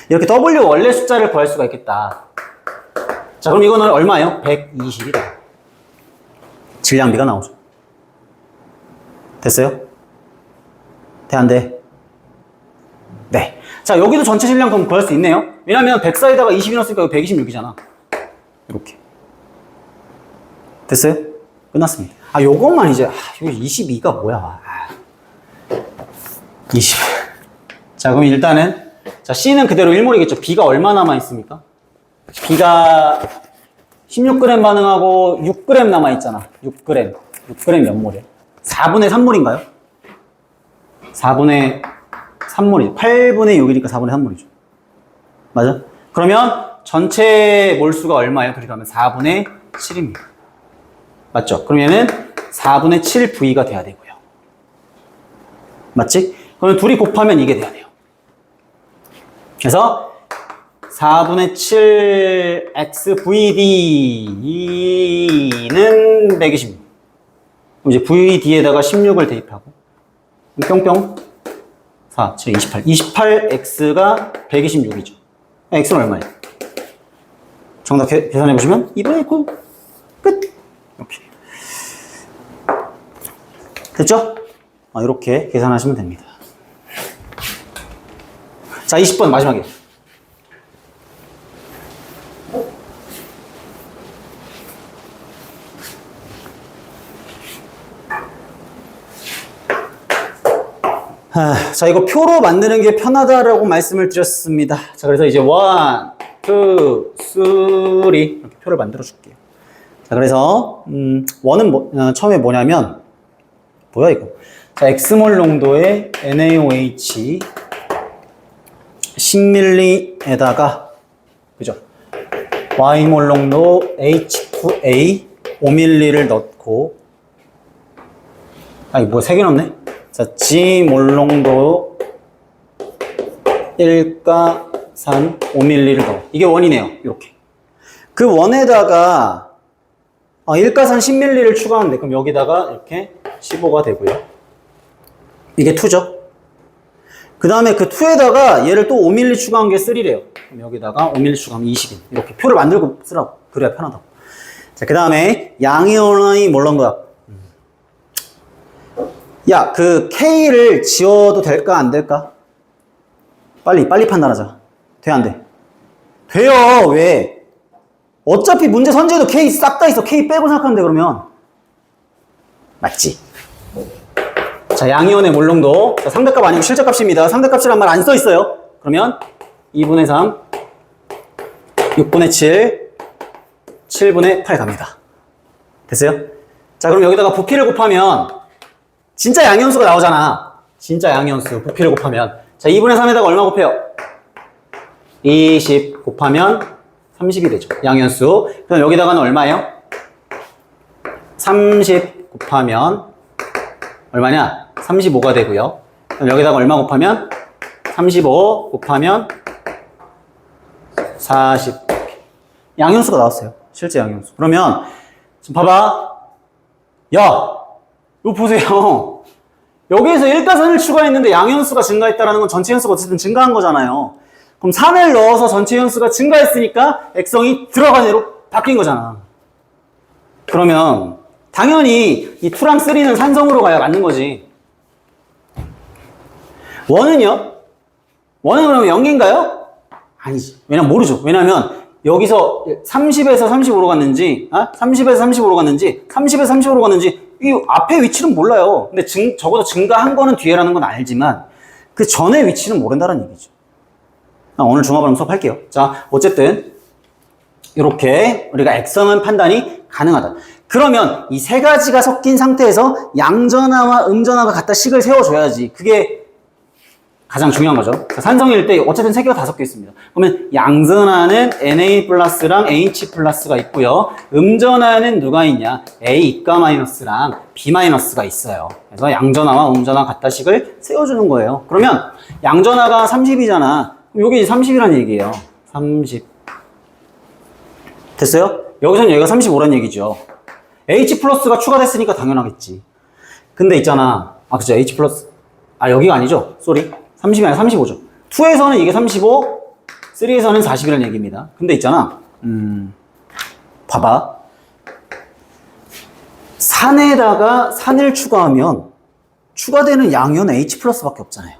S1: 이렇게 W 원래 숫자를 구할 수가 있겠다. 자, 그럼 이거는 얼마예요? 120이다. 질량비가 나오죠. 됐어요? 돼, 안 돼? 네. 자, 여기도 전체 질량 그럼 구할 수 있네요. 왜냐면 104에다가 20이 넣었으니까 126이잖아. 이렇게. 됐어요? 끝났습니다. 아, 요것만 이제, 여기 22가 뭐야. 아, 20. 자, 그럼 일단은, 자, C는 그대로 1몰이겠죠. B가 얼마 남아있습니까? B가 16g 반응하고 6g 남아있잖아. 6g. 6g 몇 몰이에요? 4분의 3몰인가요? 4분의 3몰이죠. 8분의 6이니까 4분의 3몰이죠. 맞아? 그러면 전체 몰수가 얼마예요? 그렇게 하면 4분의 7입니다. 맞죠? 그러면은 4분의 7V가 돼야 되고요. 맞지? 그러면 둘이 곱하면 이게 돼야 돼요. 그래서 4분의 7 XVD는 120. 그럼 이제 VD에다가 16을 대입하고 뿅뿅 4, 7, 28. 28X가 126이죠. X는 얼마예요? 정답 계산해보시면 2분의 9. 끝. 이렇게. 됐죠? 이렇게 계산하시면 됩니다. 자, 20번 마지막에. 자, 이거 표로 만드는 게 편하다라고 말씀을 드렸습니다. 자, 그래서 이제 1, 2, 3 이렇게 표를 만들어 줄게요. 자, 그래서 1은 처음에 뭐냐면 뭐야 이거? 자, X몰 농도의 NaOH 10ml에다가 그죠? Y몰 농도 H2A 5ml를 넣고 아니 뭐 3개 넣네? 자, G몰 농도 일가산 5ml를 넣어. 이게 원이네요. 이렇게. 그 원에다가 일가산 10ml를 추가하면 돼. 그럼 여기다가 이렇게 15가 되고요. 이게 2죠. 그 다음에 그 2에다가 얘를 또 5ml 추가한 게 3래요. 그럼 여기다가 5ml 추가하면 20인. 이렇게 표를 만들고 쓰라고. 그래야 편하다고. 자, 그 다음에 양이온이 뭘 넣은 거야? 야, 그 K를 지워도 될까 안 될까? 빨리 판단하자. 돼 안 돼? 돼요. 왜? 어차피 문제 선지에도 K 싹 다 있어. K 빼고 생각하면 돼 그러면. 맞지? 자, 양이온의 몰농도. 자, 상대값 아니고 실제값입니다. 상대값이란 말 안 써 있어요. 그러면 2분의 3, 6분의 7, 7분의 8 갑니다. 됐어요? 자, 그럼 여기다가 부피를 곱하면 진짜 양이온수가 나오잖아. 진짜 양이온수 부피를 곱하면. 자, 2분의 3에다가 얼마 곱해요? 20 곱하면 30이 되죠. 양이온수. 그럼 여기다가는 얼마예요? 30 곱하면 얼마냐? 35가 되고요. 그럼 여기다가 얼마 곱하면? 35 곱하면 40. 양이온수가 나왔어요. 실제 양이온수. 그러면 지금 봐봐. 야! 이거 보세요. 여기에서 일가산을 추가했는데 양연수가 증가했다는 건 전체 연수가 어쨌든 증가한 거잖아요. 그럼 3을 넣어서 전체 연수가 증가했으니까 액성이 들어간 애로 바뀐 거잖아. 그러면 당연히 이 2랑 3는 산성으로 가야 맞는 거지. 1은요? 1은 그러면 0인가요? 아니지. 왜냐면 모르죠. 왜냐면 여기서 30에서 35로 갔는지 30에서 35로 갔는지 30에서 35로 갔는지 이 앞에 위치는 몰라요. 근데 적어도 증가한 거는 뒤에라는 건 알지만 그 전의 위치는 모른다는 얘기죠. 오늘 중화발음 수업할게요. 자, 어쨌든 이렇게 우리가 액성은 판단이 가능하다. 그러면 이 세 가지가 섞인 상태에서 양전하와 음전하가 갖다 식을 세워줘야지. 그게 가장 중요한 거죠. 산성일 때 어쨌든 세 개가 다 섞여 있습니다. 그러면 양전하는 Na 플러스랑 H 플러스가 있고요. 음전하는 누가 있냐? A 이가 마이너스랑 B 마이너스가 있어요. 그래서 양전하와 음전하 갖다식을 세워주는 거예요. 그러면 양전하가 30이잖아. 여기 30이란 얘기예요. 30. 됐어요? 여기서는 여기가 35란 얘기죠. H 플러스가 추가됐으니까 당연하겠지. 근데 있잖아. 그죠? H 플러스. 여기가 아니죠? 쏘리. 30이 아니라 35죠. 2에서는 이게 35, 3에서는 40이라는 얘기입니다. 근데 있잖아. 봐봐. 산에다가 산을 추가하면 추가되는 양이온 H 플러스밖에 없잖아요.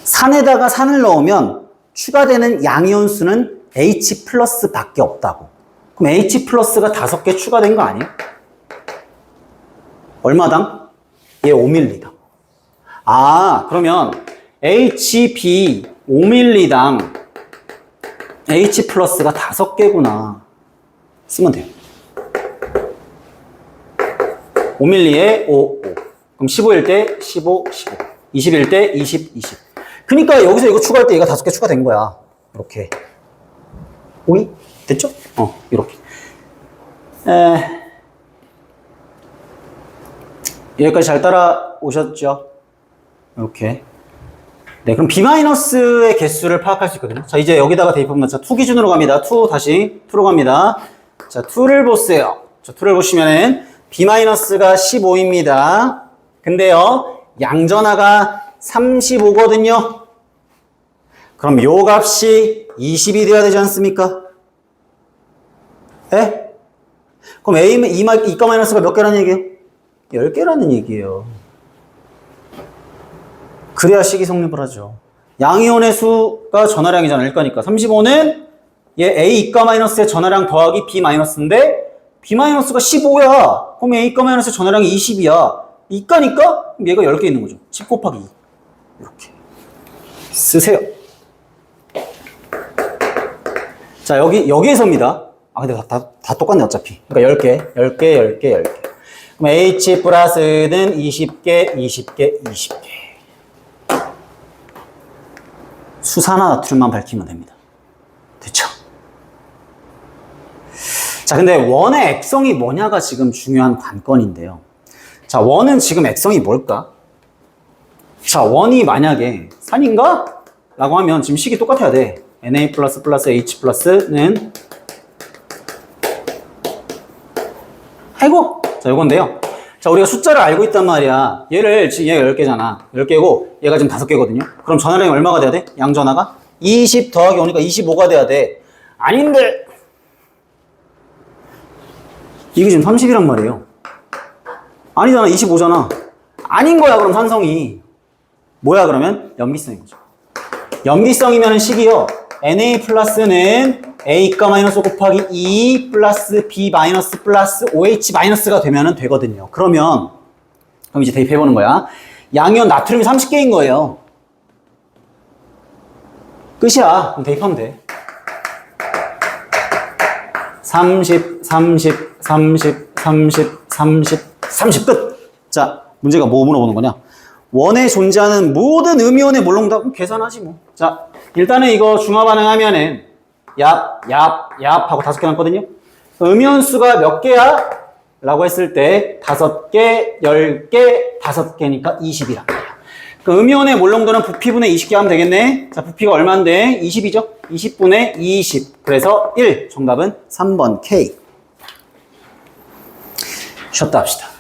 S1: 산에다가 산을 넣으면 추가되는 양이온 수는 H 플러스밖에 없다고. 그럼 H 플러스가 5개 추가된 거 아니에요? 얼마당? 얘 5ml당. 그러면 HB 5ml당 H 플러스가 5개구나. 쓰면 돼요. 5ml에 5. 그럼 15일 때 15, 15. 20일 때 20, 20. 그러니까 여기서 이거 추가할 때 얘가 5개 추가된 거야. 이렇게. 오이? 됐죠? 이렇게. 여기까지 잘 따라오셨죠? 이렇게. 네, 그럼 B-의 개수를 파악할 수 있거든요. 자, 이제 여기다가 대입하면, 자, 2 기준으로 갑니다. 2, 다시 2로 갑니다. 자, 2를 보세요. 자, 2를 보시면은 B-가 15입니다. 근데요, 양전하가 35거든요. 그럼 요 값이 20이 돼야 되지 않습니까? 예? 그럼 이가 마이너스가 몇 개라는 얘기예요? 10개라는 얘기예요. 그래야 식이 성립을 하죠. 양이온의 수가 전하량이잖아. 1가니까. 35는 얘 A 2가 마이너스의 전하량 더하기 B 마이너스인데 B 마이너스가 15야. 그럼 A 2가 마이너스의 전하량이 20이야. 2가니까 그럼 얘가 10개 있는 거죠. 10 곱하기 2. 이렇게. 쓰세요. 자, 여기에서입니다. 아, 근데 다 똑같네, 어차피. 그러니까 10개. 그럼 H 플러스는 20개. 수산화 나트륨만 밝히면 됩니다. 됐죠? 자, 근데 원의 액성이 뭐냐가 지금 중요한 관건인데요. 자, 원은 지금 액성이 뭘까? 자, 원이 만약에 산인가? 라고 하면 지금 식이 똑같아야 돼. Na 플러스 H 플러스는 아이고! 자, 요건데요. 자, 우리가 숫자를 알고 있단 말이야. 지금 얘가 10개잖아. 10개고, 얘가 지금 5개거든요. 그럼 전하량이 얼마가 돼야 돼? 양전하가? 20 더하기 오니까 25가 돼야 돼. 아닌데! 이게 지금 30이란 말이에요. 아니잖아. 25잖아. 아닌 거야, 그럼 산성이. 뭐야, 그러면? 염기성인 거죠. 염기성이면 식이요. Na 플러스는 A가 마이너스 곱하기 2 플러스 B 마이너스 플러스 OH 마이너스가 되면 되거든요. 그럼 이제 대입해보는 거야. 양이온 나트륨이 30개인 거예요. 끝이야. 그럼 대입하면 돼. 30 끝! 자, 문제가 뭐 물어보는 거냐? 원에 존재하는 모든 음이온의 몰롱답은 계산하지 뭐. 자, 일단은 이거 중화 반응하면은 얍 하고 5개 남거든요. 음이온 수가 몇 개야? 라고 했을 때 5개, 10개, 5개니까 20이란 말이야. 그 음이온의 몰롱도는 부피분의 20개 하면 되겠네. 자, 부피가 얼마인데? 20이죠? 20분의 20. 그래서 1. 정답은 3번 K. 쉬었다 합시다.